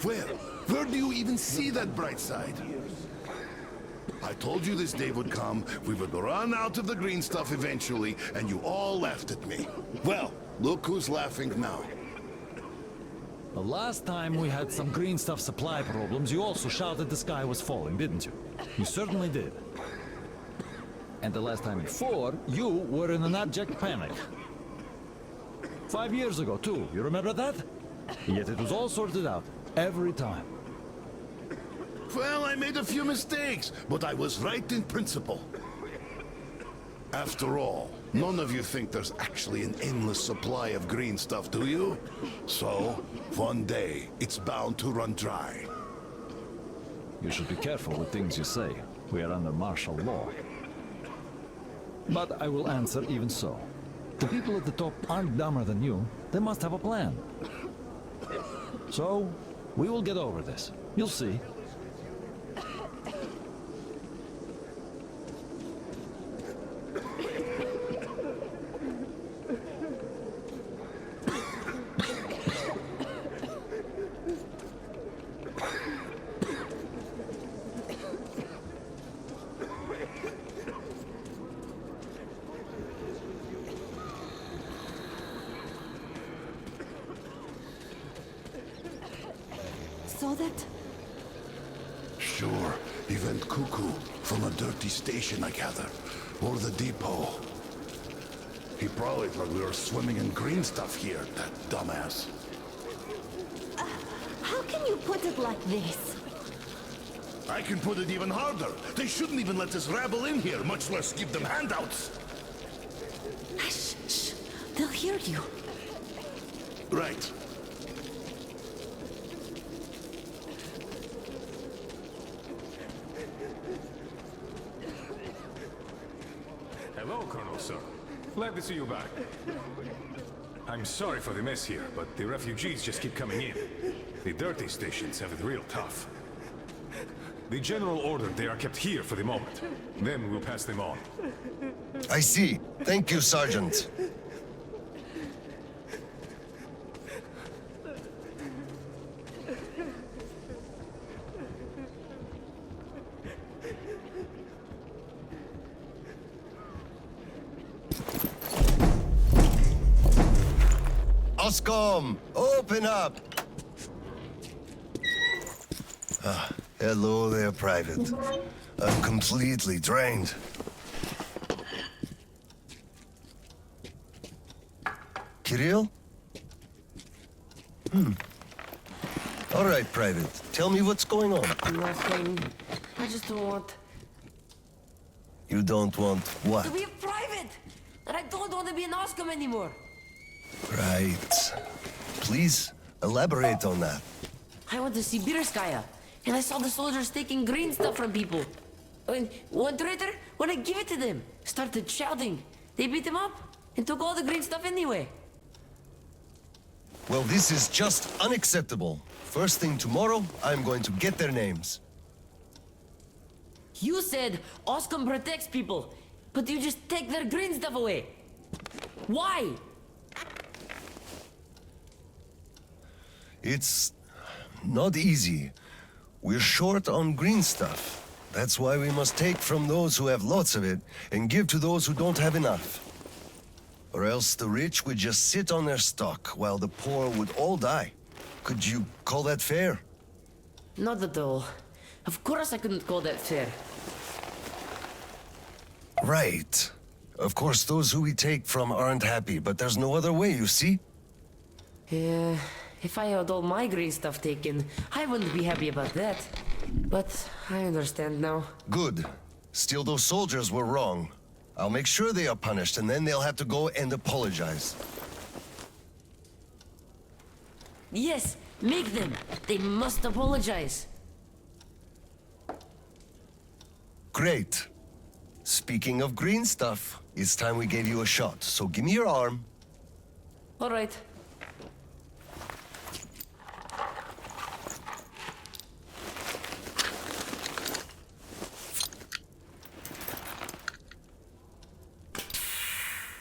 Where do you even see that bright side? I told you this day would come, we would run out of the green stuff eventually, and you all laughed at me. Well, look who's laughing now. The last time we had some green stuff supply problems, you also shouted the sky was falling, didn't you? You certainly did. And the last time before, you were in an abject panic. 5 years ago, too. You remember that? Yet it was all sorted out, every time. Well, I made a few mistakes, but I was right in principle. After all, none of you think there's actually an endless supply of green stuff, do you? So, one day, it's bound to run dry. You should be careful with things you say. We are under martial law. But I will answer even so. The people at the top aren't dumber than you. They must have a plan. So, we will get over this. You'll see. Saw that? Sure, he went cuckoo from a dirty station, I gather. Or the depot. He probably thought we were swimming in green stuff here, that dumbass. How can you put it like this? I can put it even harder. They shouldn't even let this rabble in here, much less give them handouts. Shh, shh. They'll hear you. Right. Hello, Colonel, sir. Glad to see you back. I'm sorry for the mess here, but the refugees just keep coming in. The dirty stations have it real tough. The general ordered they are kept here for the moment. Then we'll pass them on. I see. Thank you, Sergeant. Oskom, open up! Hello there, Private. I'm completely drained. Kirill? All right, Private. Tell me what's going on. Nothing. I just don't want... You don't want what? to be a private! And I don't want to be an Oskom anymore! Right. Please, elaborate on that. I went to Sibirsk, and I saw the soldiers taking green stuff from people. And one traitor, when I give it to them, started shouting. They beat him up and took all the green stuff anyway. Well, this is just unacceptable. First thing tomorrow, I'm going to get their names. You said Oskom protects people, but you just take their green stuff away. Why? It's not easy. We're short on green stuff. That's why we must take from those who have lots of it and give to those who don't have enough. Or else the rich would just sit on their stock while the poor would all die. Could you call that fair? Not at all. Of course I couldn't call that fair. Right. Of course, those who we take from aren't happy, but there's no other way, you see? Yeah, if I had all my green stuff taken, I wouldn't be happy about that. But I understand now. Good. Still, those soldiers were wrong. I'll make sure they are punished, and then they'll have to go and apologize. Yes, make them. They must apologize. Great. Speaking of green stuff, it's time we gave you a shot, so give me your arm. All right.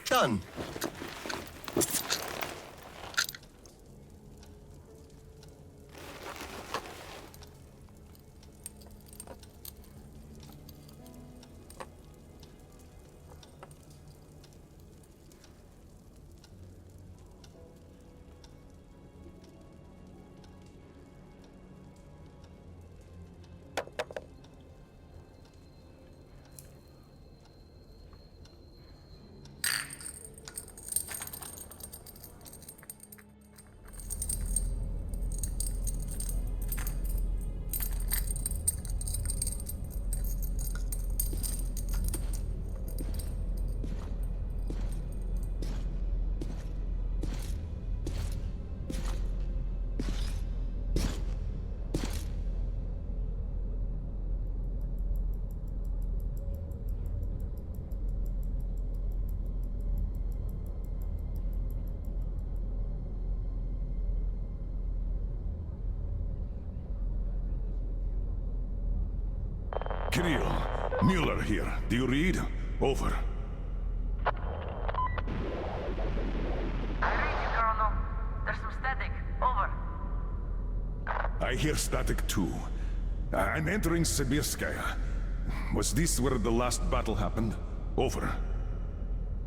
Done. Kirill, Mueller here. Do you read? Over. I read you, Colonel. There's some static. Over. I hear static too. I'm entering Sibirskaya. Was this where the last battle happened? Over.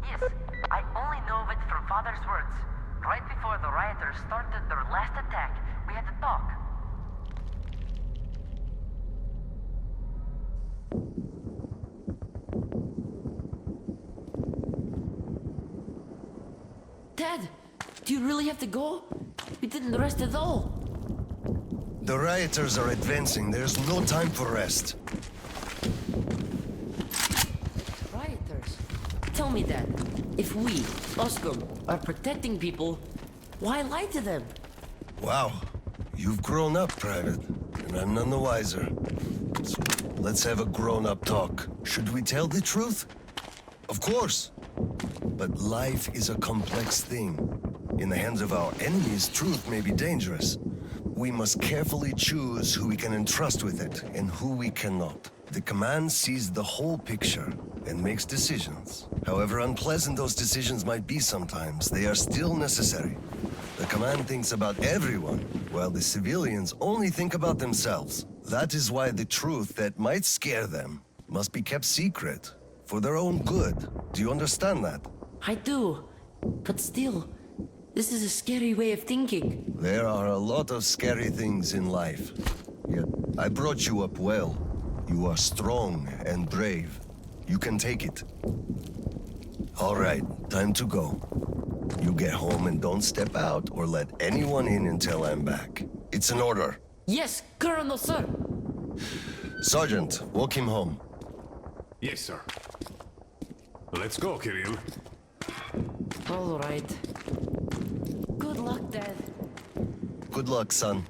Yes, I only know of it from Father's words. Right before the rioters started their last attack, we had to talk. Dad, do you really have to go? We didn't rest at all. The rioters are advancing. There's no time for rest. Rioters? Tell me that. If we, Oskom, are protecting people, why lie to them? Wow. You've grown up, Private, and I'm none the wiser. So let's have a grown-up talk. Should we tell the truth? Of course. But life is a complex thing. In the hands of our enemies, truth may be dangerous. We must carefully choose who we can entrust with it and who we cannot. The command sees the whole picture and makes decisions. However unpleasant those decisions might be sometimes, they are still necessary. The command thinks about everyone, while the civilians only think about themselves. That is why the truth that might scare them must be kept secret, for their own good. Do you understand that? I do, but still, this is a scary way of thinking. There are a lot of scary things in life. Yet, I brought you up well. You are strong and brave. You can take it. All right, time to go. You get home and don't step out or let anyone in until I'm back. It's an order. Yes, Colonel, sir. Sergeant, walk him home. Yes, sir. Let's go, Kirill. All right. Good luck, Dad. Good luck, son.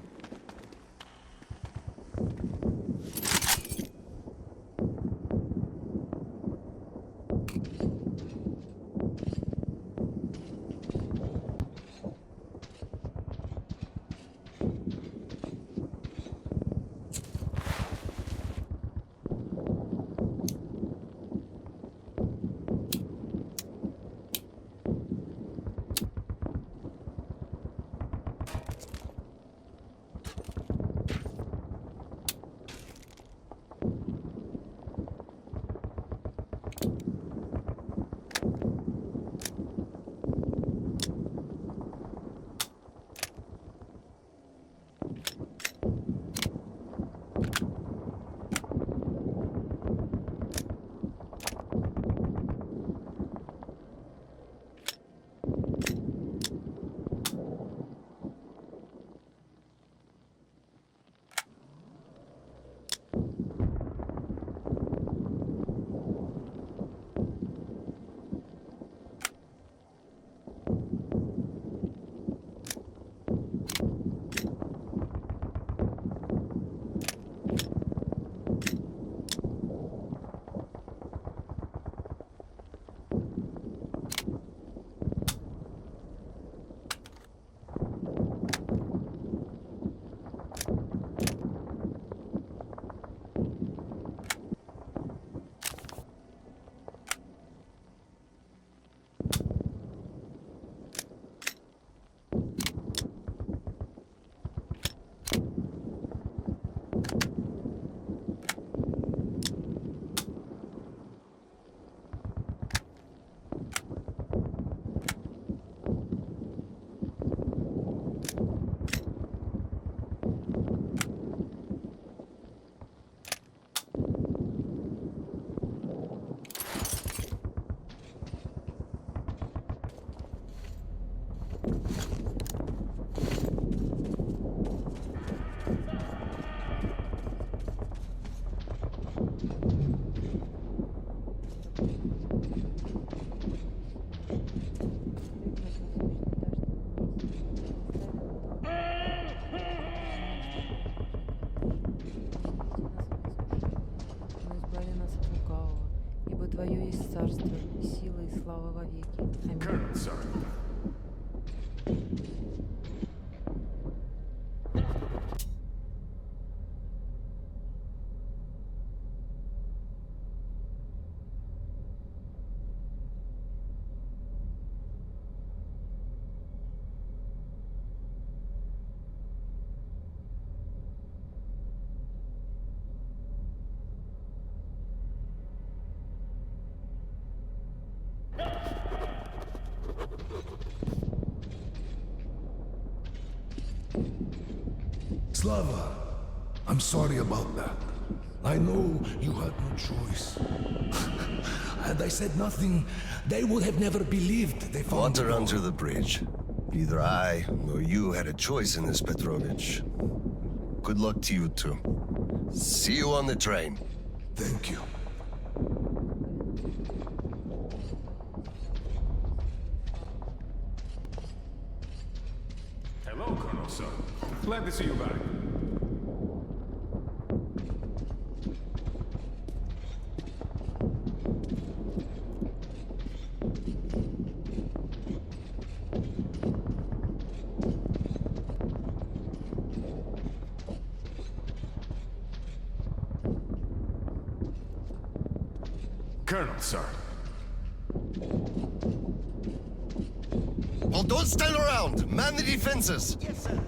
Твое есть царство, и сила, и слава во веки. Аминь. Slava, I'm sorry about that. I know you had no choice. Had I said nothing, they would have never believed they found Water under the bridge. Neither I nor you had a choice in this, Petrovich. Good luck to you too. See you on the train. Thank you. Hello, Colonel, sir. Glad to see you back. Colonel, sir. Well, don't stand around. Man the defenses. Yes, sir.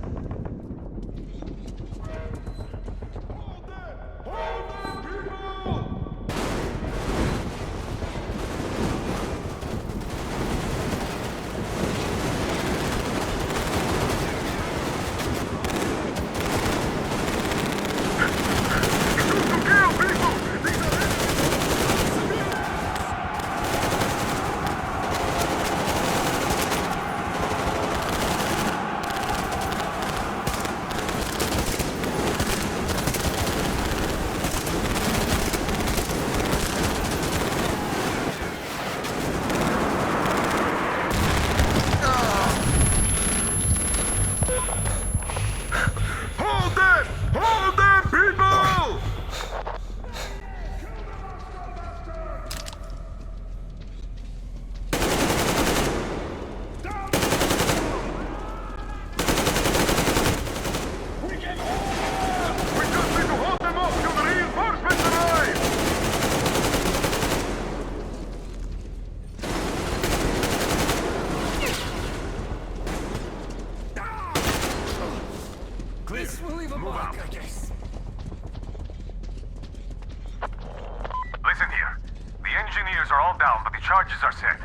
Charges are set.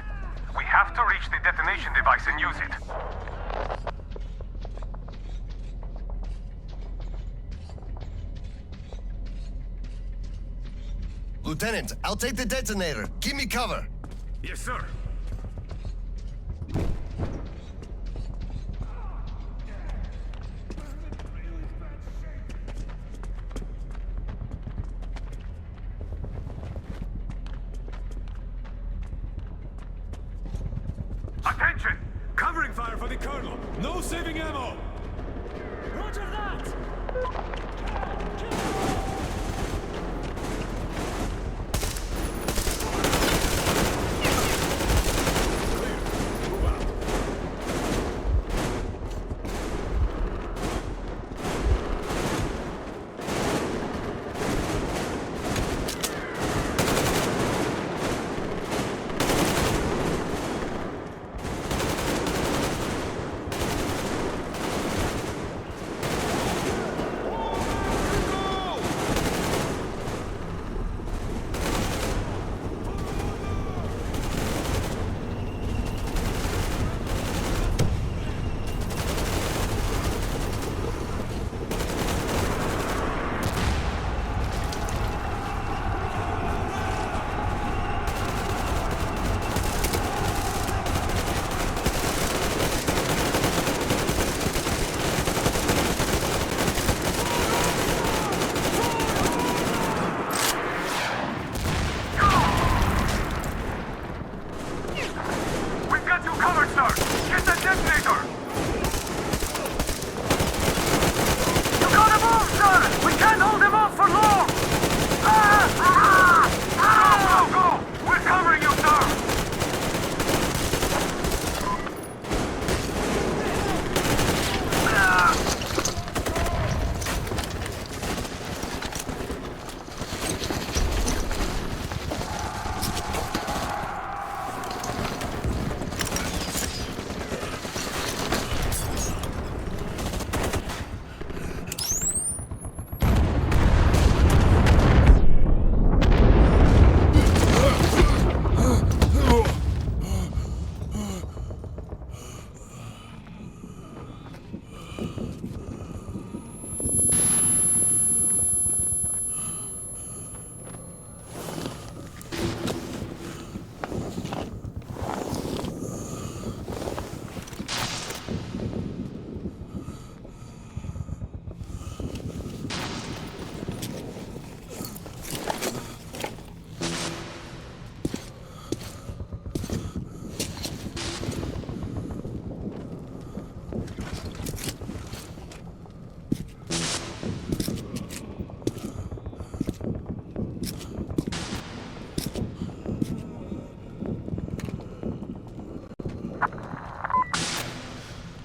We have to reach the detonation device and use it. Lieutenant, I'll take the detonator. Give me cover. Yes, sir. Attention! Covering fire for the Colonel! No saving ammo! Roger that!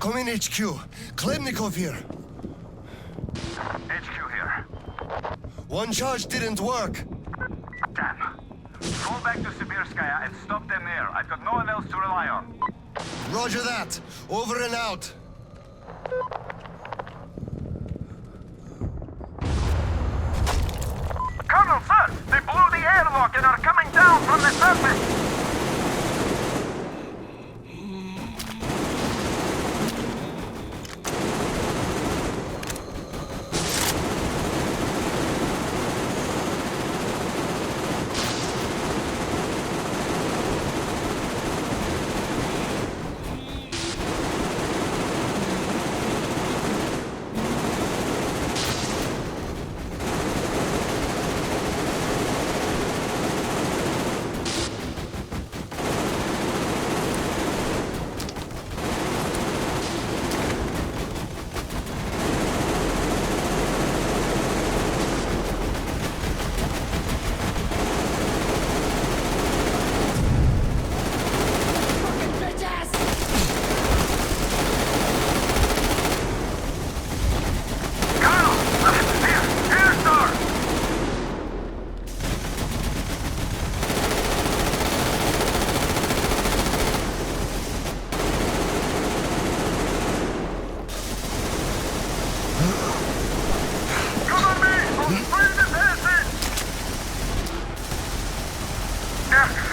Come in, HQ. Khlebnikov here. HQ here. One charge didn't work. Damn. Fall back to Sibirskaya and stop them there. I've got no one else to rely on. Roger that. Over and out. Colonel, sir! They blew the airlock and are coming down from the surface!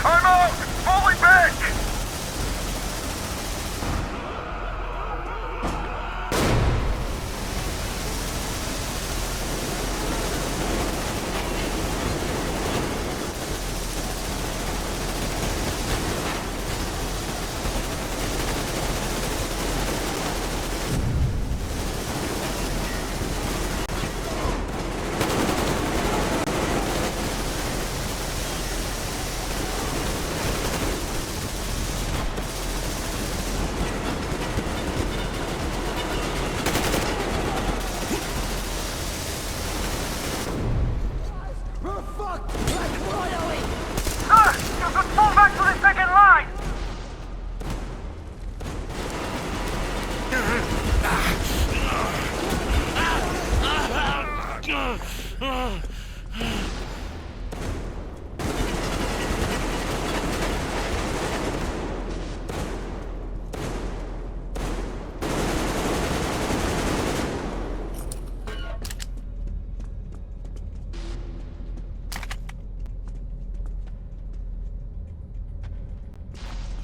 I'm out! Falling back!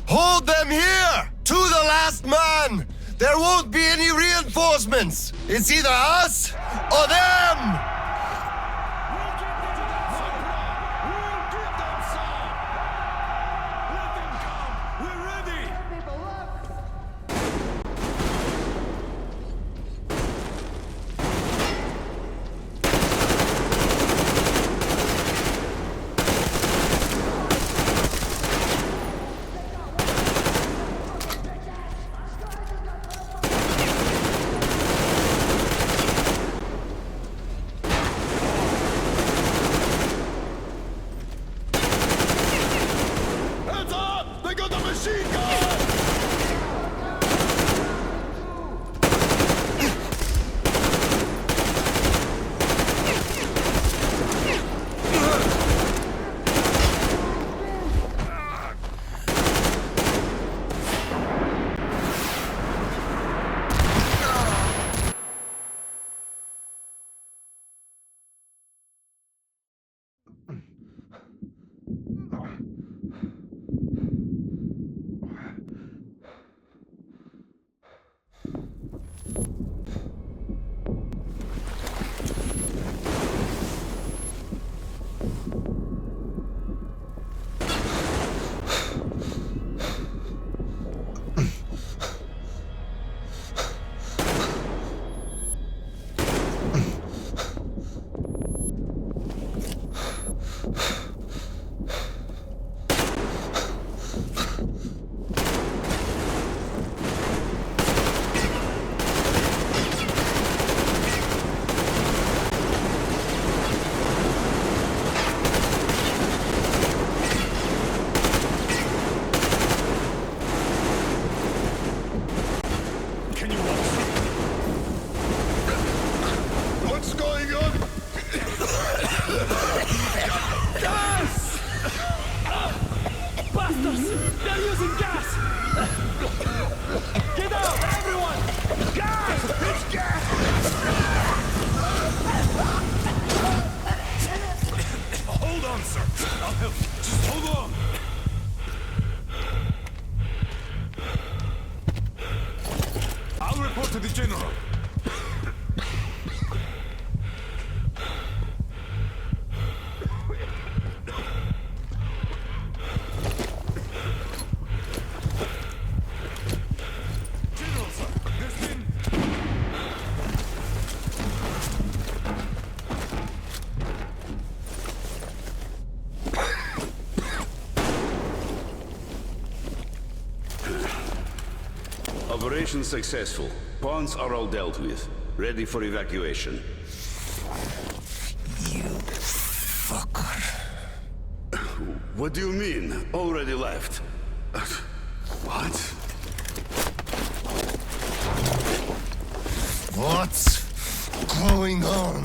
Hold them here! To the last man! There won't be any reinforcements! It's either us or them! report to the general. Operation successful. Pawns are all dealt with. Ready for evacuation. You fucker. What do you mean? Already left? What? What's going on?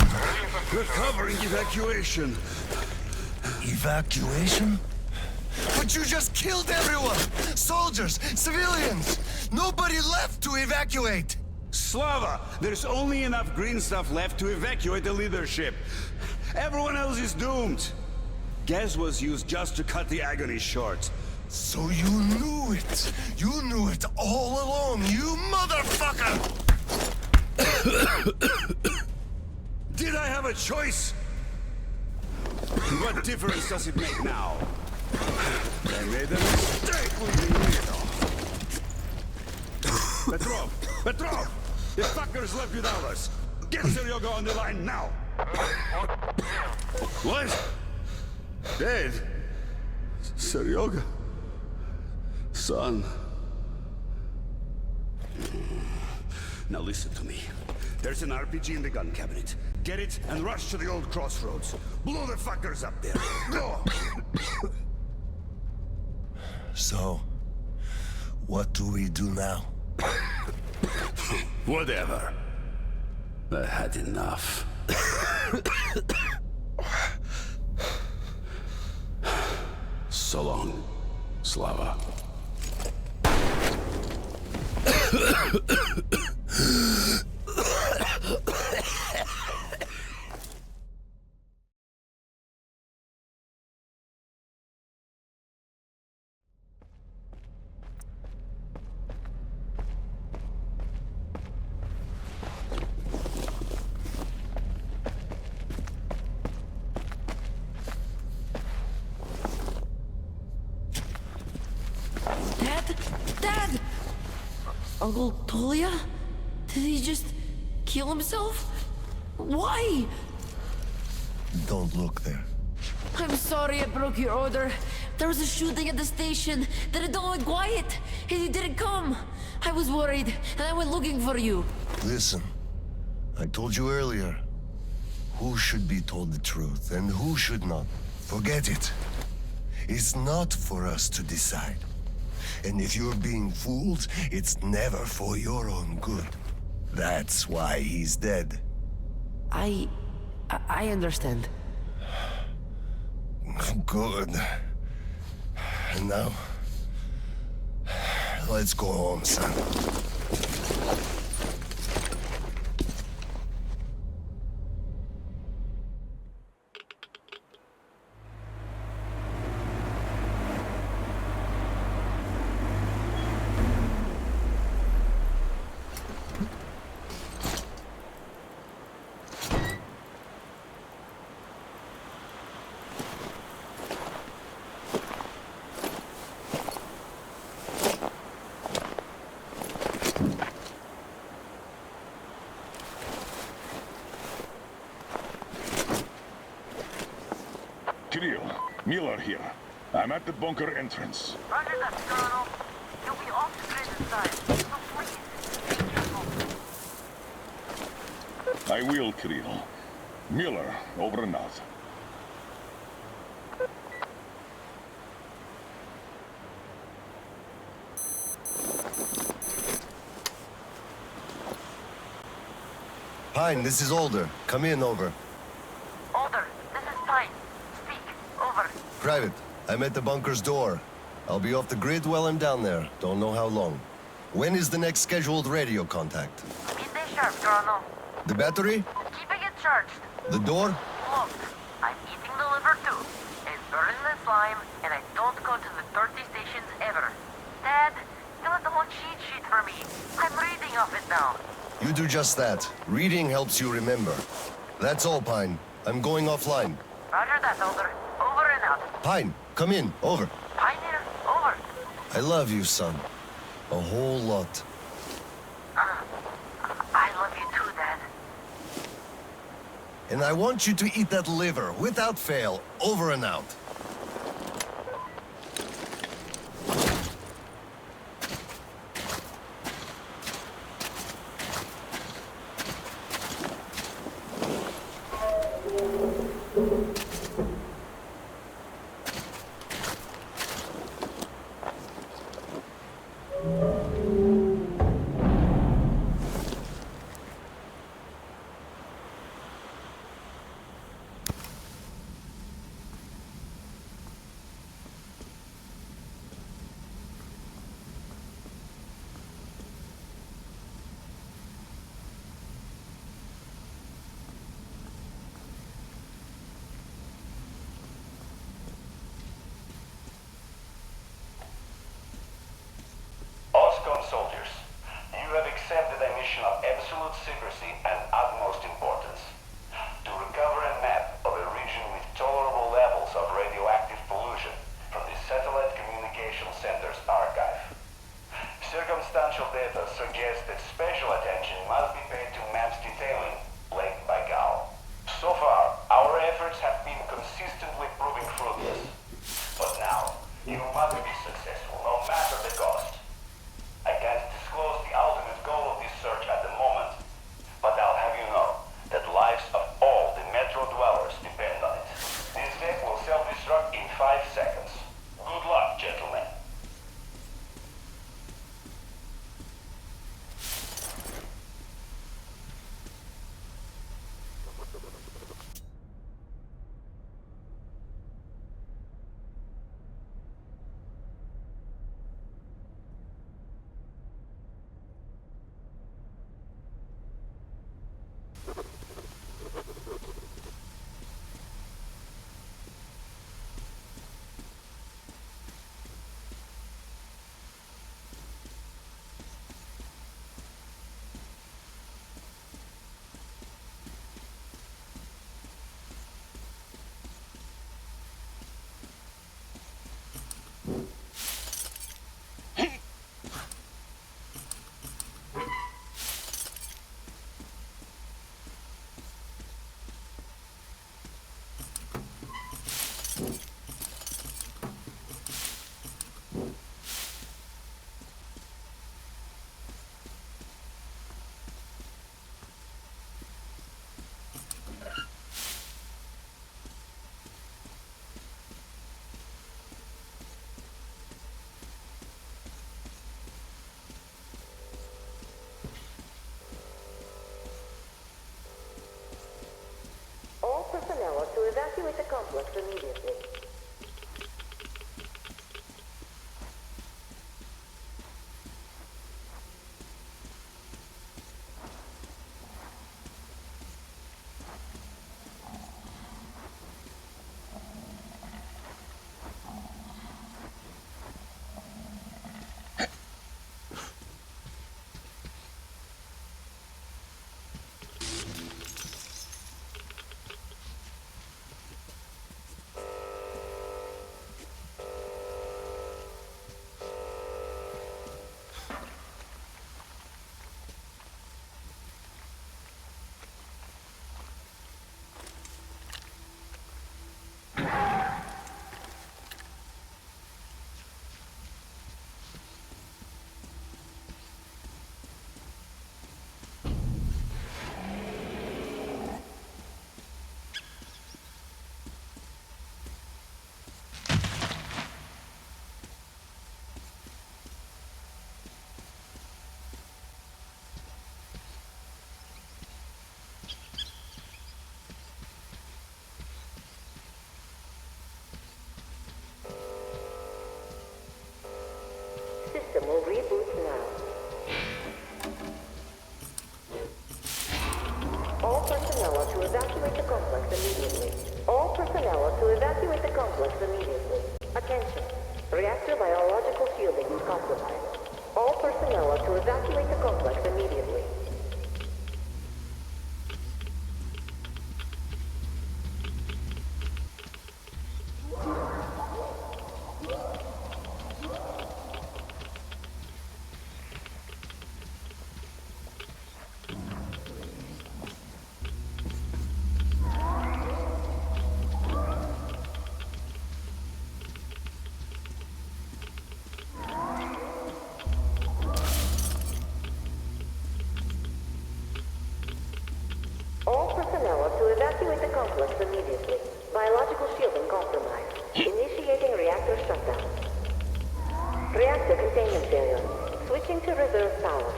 We're covering evacuation. Evacuation? But you just killed everyone! Soldiers, civilians! Nobody left to evacuate! Slava, there's only enough green stuff left to evacuate the leadership. Everyone else is doomed. Gas was used just to cut the agony short. So you knew it! You knew it all along, you motherfucker! Did I have a choice? What difference does it make now? I made a mistake with the needle. Petrov! The fuckers left without us. Get Seryoga on the line now! What? Dead? Seryoga? Son? Now listen to me. There's an RPG in the gun cabinet. Get it and rush to the old crossroads. Blow the fuckers up there. Go! So, what do we do now? Whatever. I had enough. So long, Slava. Dad! Uncle Tolia? Did he just kill himself? Why? Don't look there. I'm sorry I broke your order. There was a shooting at the station. Then it all went quiet, and you didn't come. I was worried, and I went looking for you. Listen, I told you earlier, who should be told the truth and who should not. Forget it. It's not for us to decide. And if you're being fooled, it's never for your own good. That's why he's dead. I understand. Good. And now, let's go home, son. Miller here. I'm at the bunker entrance. Roger that, Colonel. You'll be off the grid inside, so please, be careful. I will, Kirill. Miller, over and out. Pine, this is Older. Come in, over. Older, this is Pine. Speak, over. Private, I'm at the bunker's door. I'll be off the grid while I'm down there. Don't know how long. When is the next scheduled radio contact? Midday sharp, Colonel. The battery? Keeping it charged. The door? Look, I'm eating the liver too. It's burning the slime, and I don't go to the 30 stations ever. Dad, fill out the whole cheat sheet for me. I'm reading any of it down. You do just that. Reading helps you remember. That's all, Pine. I'm going offline. Roger that, Elder. Over and out. Pine, come in. Over. Pine here. Over. I love you, son. A whole lot. I love you too, Dad. And I want you to eat that liver, without fail. Over and out. Oskom soldiers, you have accepted a mission of absolute secrecy and utmost importance. To recover a map of a region with tolerable levels of radioactive pollution from the Satellite Communication Center's archive. Circumstantial data suggests that special attention must be paid to maps detailing Lake Baikal. So far, our efforts have been consistently proving fruitless. But now, you must be successful, no matter the cost. I can't disclose the ultimate goal of this search at the moment, but I'll have you know that lives of all the Metro dwellers depend on it. This deck will self-destruct in 5 seconds. Good luck, gentlemen. All personnel are to evacuate the complex immediately. System will reboot now. All personnel are to evacuate the complex immediately. All personnel are to evacuate the complex immediately. Attention. Reactor biological shielding is compromised. All personnel are to evacuate the complex immediately. All personnel are to evacuate the complex immediately. Biological shielding compromised. Initiating reactor shutdown. Reactor containment failure. Switching to reserve power.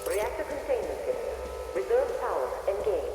Reactor containment failure. Reserve power engaged.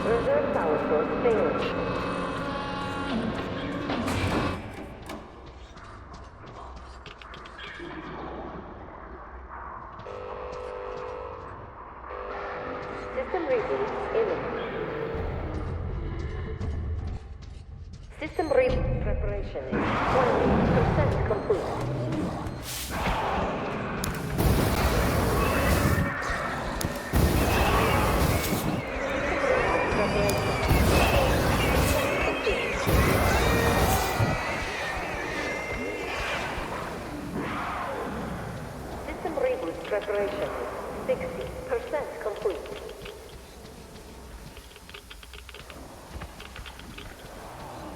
Reserve power source failing. System reboot imminent. System reboot preparation is 100% complete. System reboot preparation is 60% complete.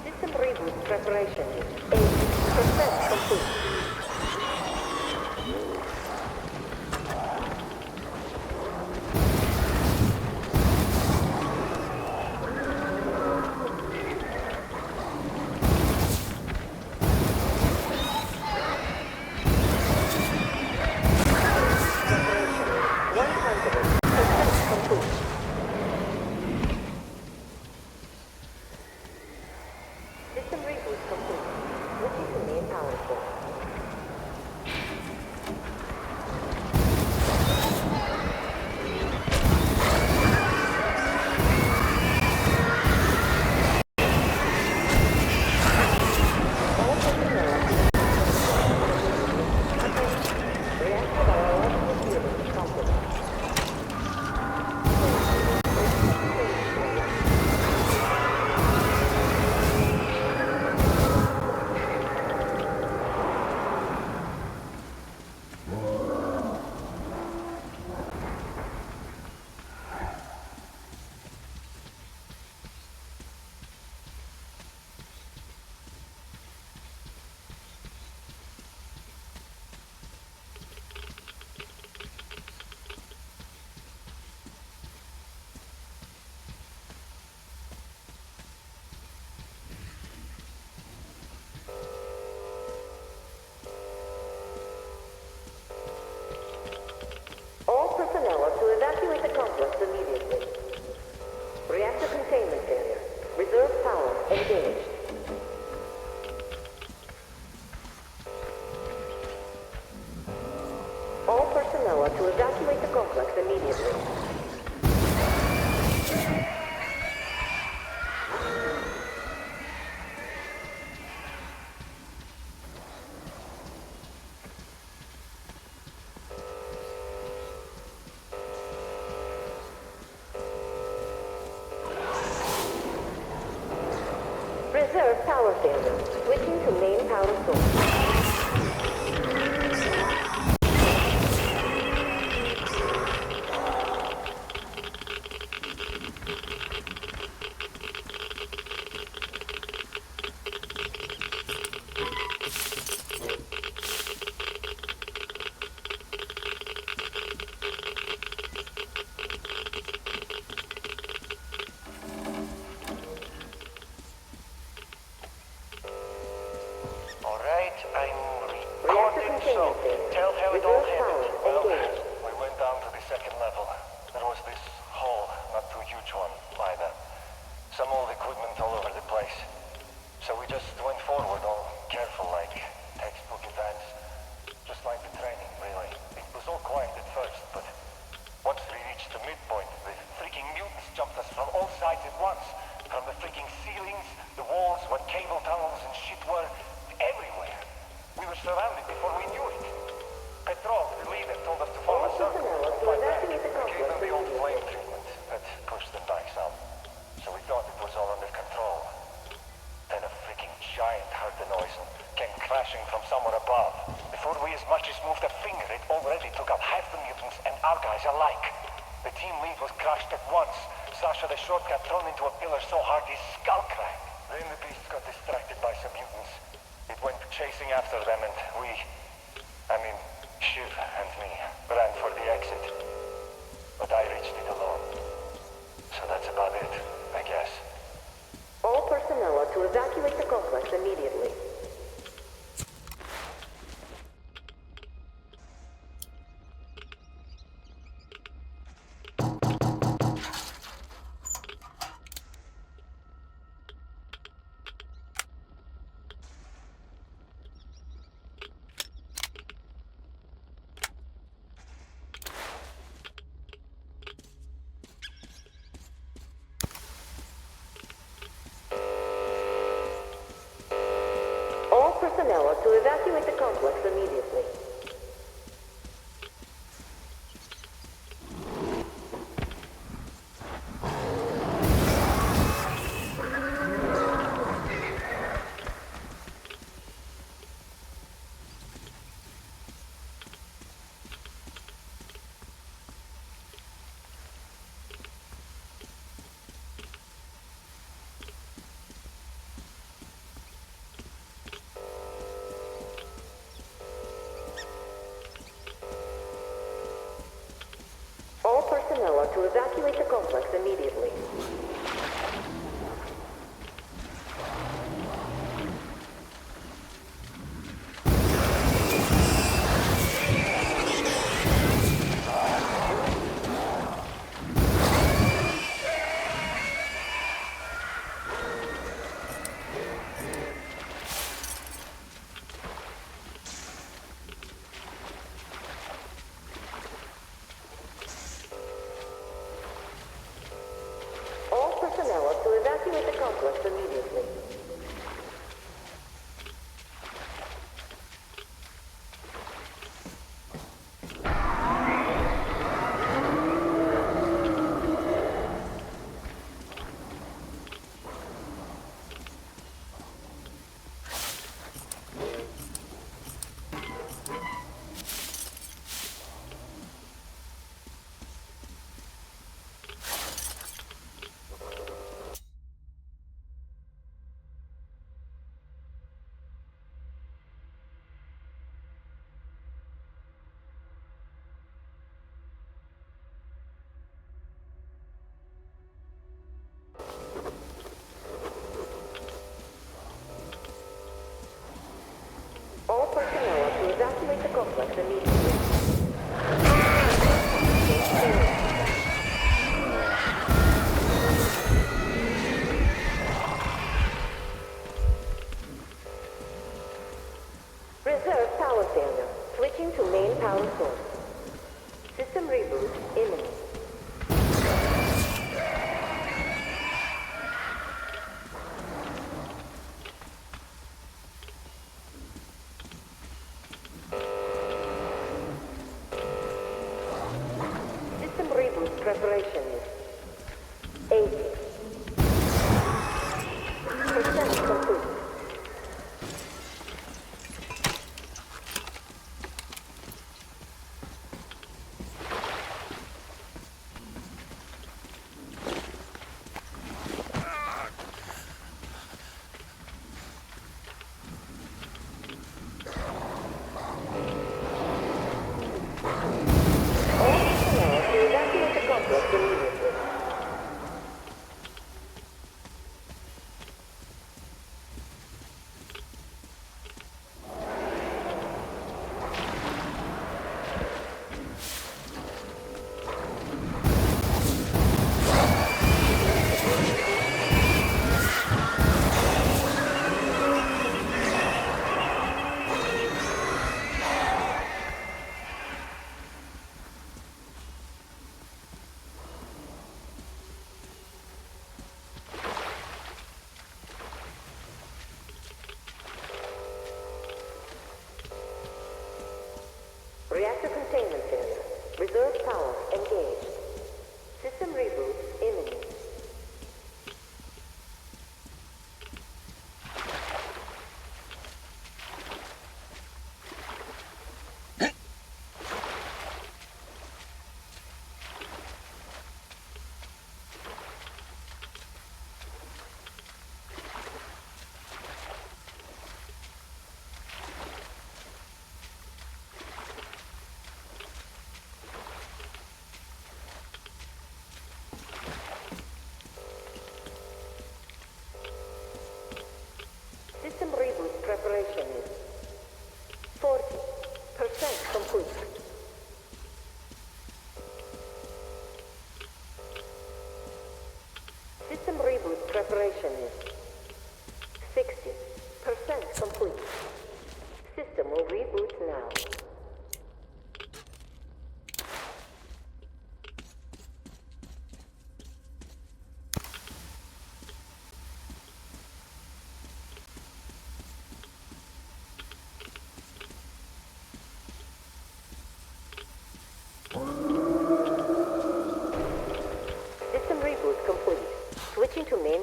System reboot preparation is 80% complete. System reboot complete. Switching to main power source. All personnel reactor biological shielding compromised. engaged. All personnel are to evacuate the complex immediately. Reserve power failure. Switching to main power source. Personnel are to evacuate the complex immediately.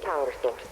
main power source.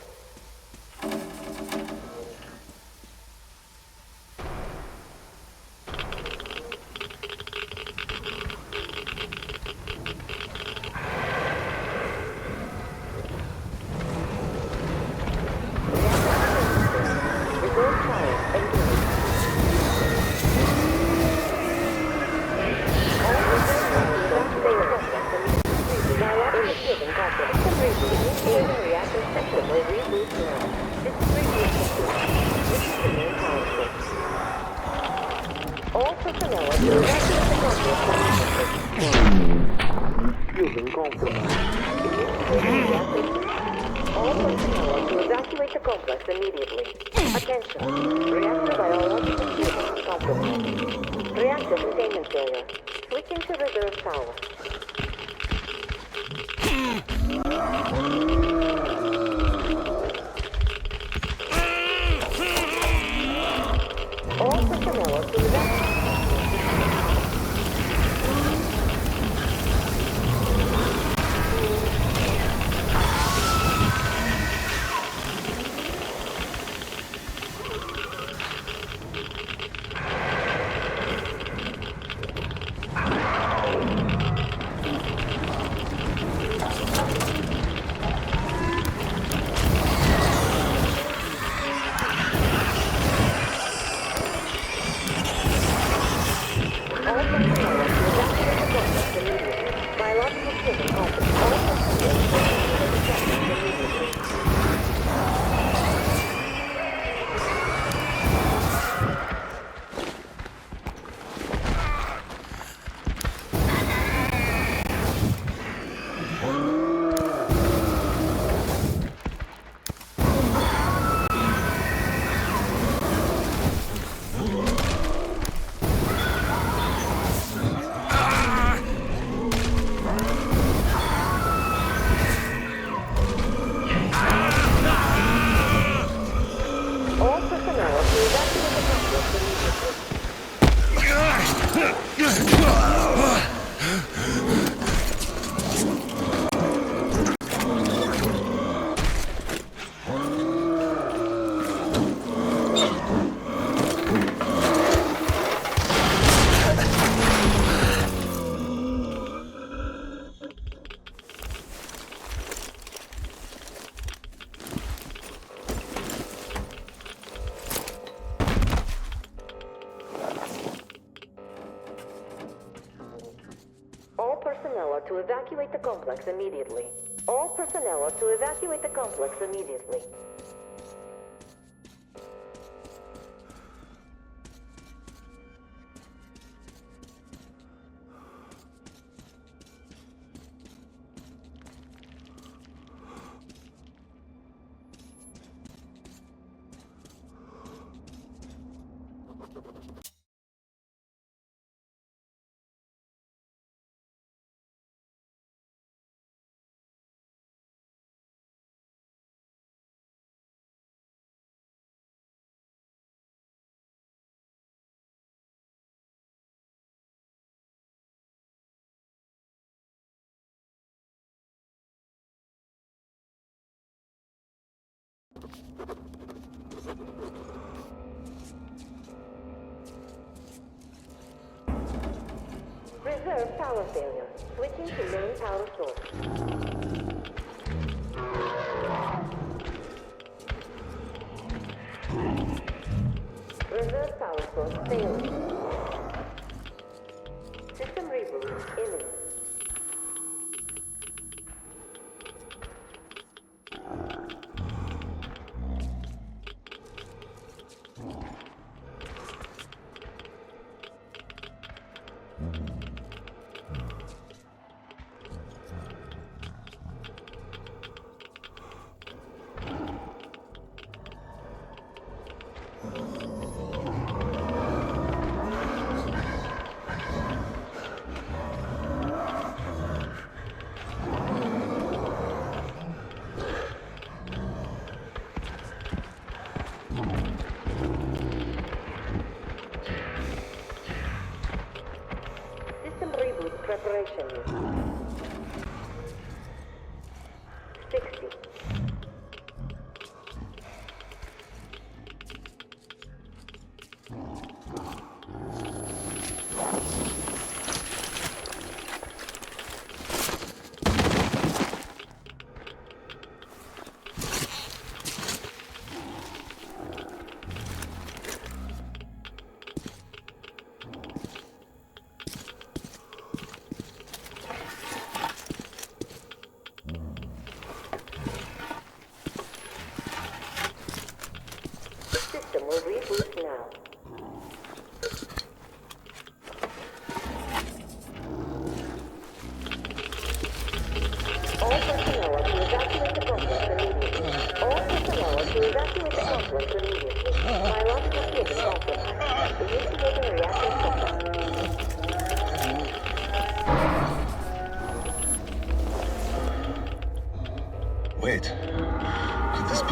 To evacuate the complex immediately. All personnel are to evacuate the complex immediately. Reserve power failure. Switching to main power source. Reserve power source failing. System reboot imminent. Preparation. 60. System will reboot now. All personnel are to evacuate the complex immediately. All personnel are to evacuate the complex immediately. Biological field is compromised. Initiating reactor shutdown. Wait, could this be?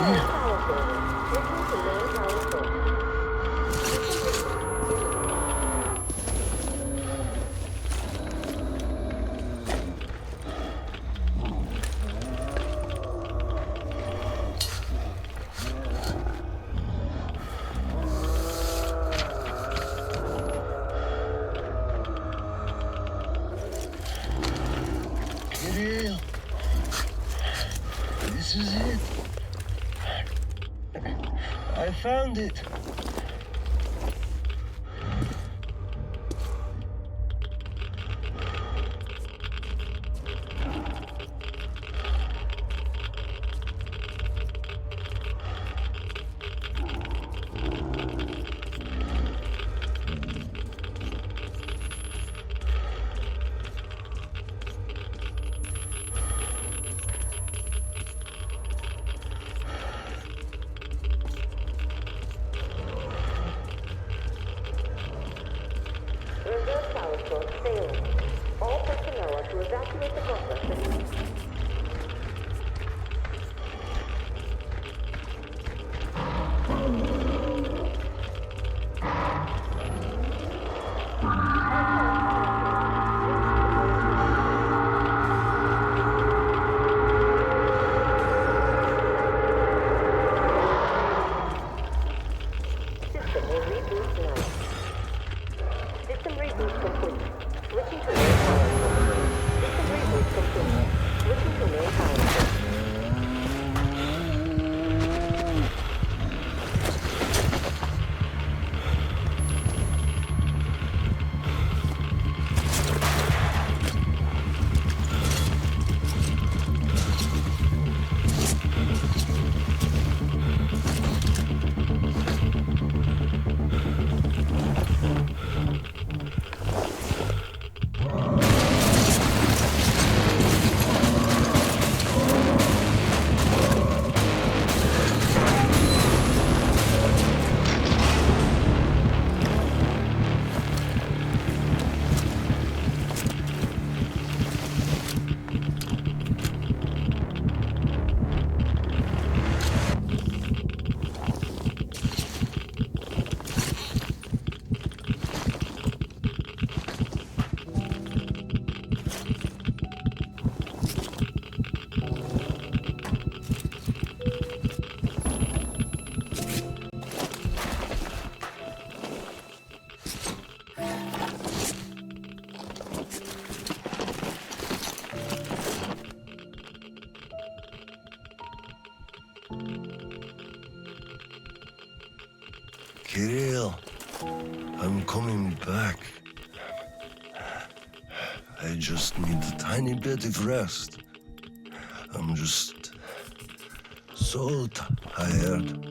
Kirill, this is it. I found it. Reserve power source failing. All personnel are to evacuate the complex immediately. System will reboot now. System reboot complete. Switching to main power source. System reboot complete. Switching to main power source. Kirill, I'm coming back. I just need a tiny bit of rest. I'm just so tired.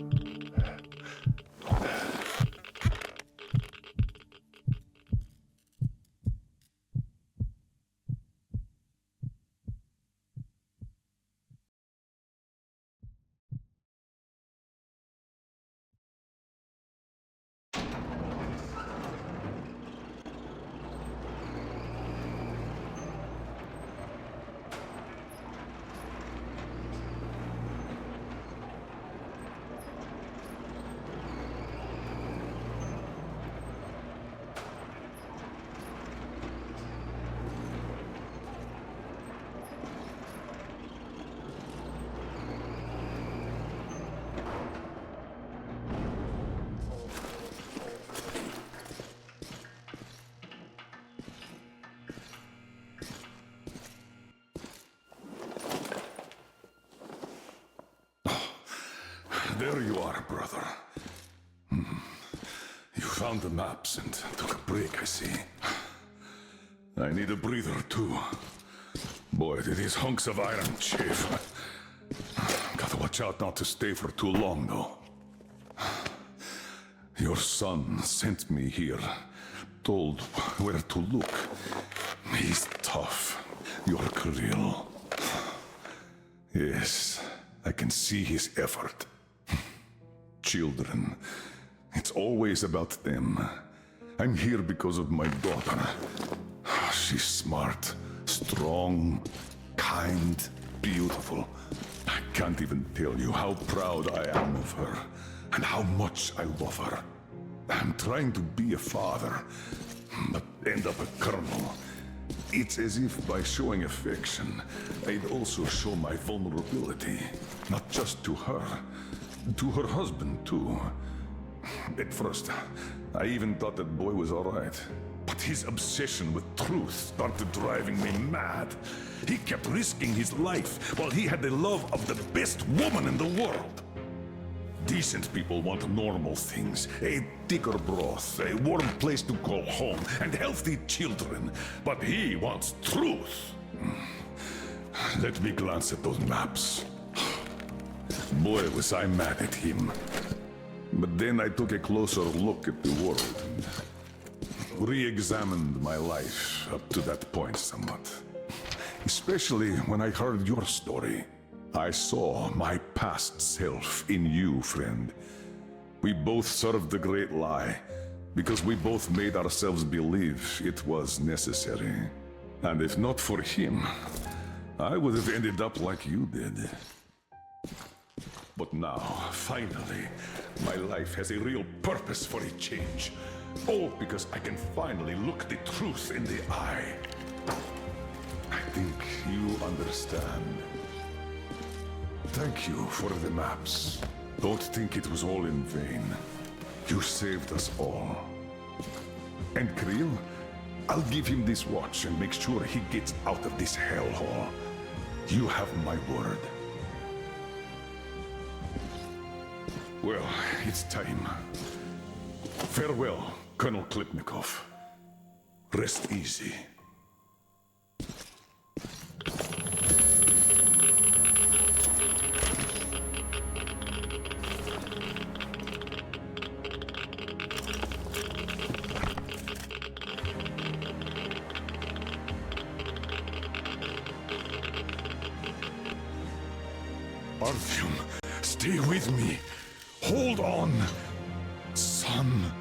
There you are, brother. You found the maps and took a break, I see. I need a breather, too. Boy, do these hunks of iron chafe. Gotta watch out not to stay for too long, though. Your son sent me here, told where to look. He's tough. You're Kirill. Yes, I can see his effort. Children. It's always about them. I'm here because of my daughter. She's smart, strong, kind, beautiful. I can't even tell you how proud I am of her, and how much I love her. I'm trying to be a father, but end up a colonel. It's as if by showing affection, I'd also show my vulnerability. Not just to her husband too. At first, I even thought that boy was alright. But his obsession with truth started driving me mad. He kept risking his life while he had the love of the best woman in the world. Decent people want normal things. A thicker broth, a warm place to call home, and healthy children. But he wants truth. Let me glance at those maps. Boy, was I mad at him. But then I took a closer look at the world and re-examined my life up to that point somewhat. Especially when I heard your story. I saw my past self in you, friend. We both served the great lie, because we both made ourselves believe it was necessary. And if not for him, I would have ended up like you did. But now, finally, my life has a real purpose for a change. All because I can finally look the truth in the eye. I think you understand. Thank you for the maps. Don't think it was all in vain. You saved us all. And Kirill, I'll give him this watch and make sure he gets out of this hellhole. You have my word. Well, it's time. Farewell, Colonel Khlebnikov. Rest easy. Artyom, stay with me. Hold on, son.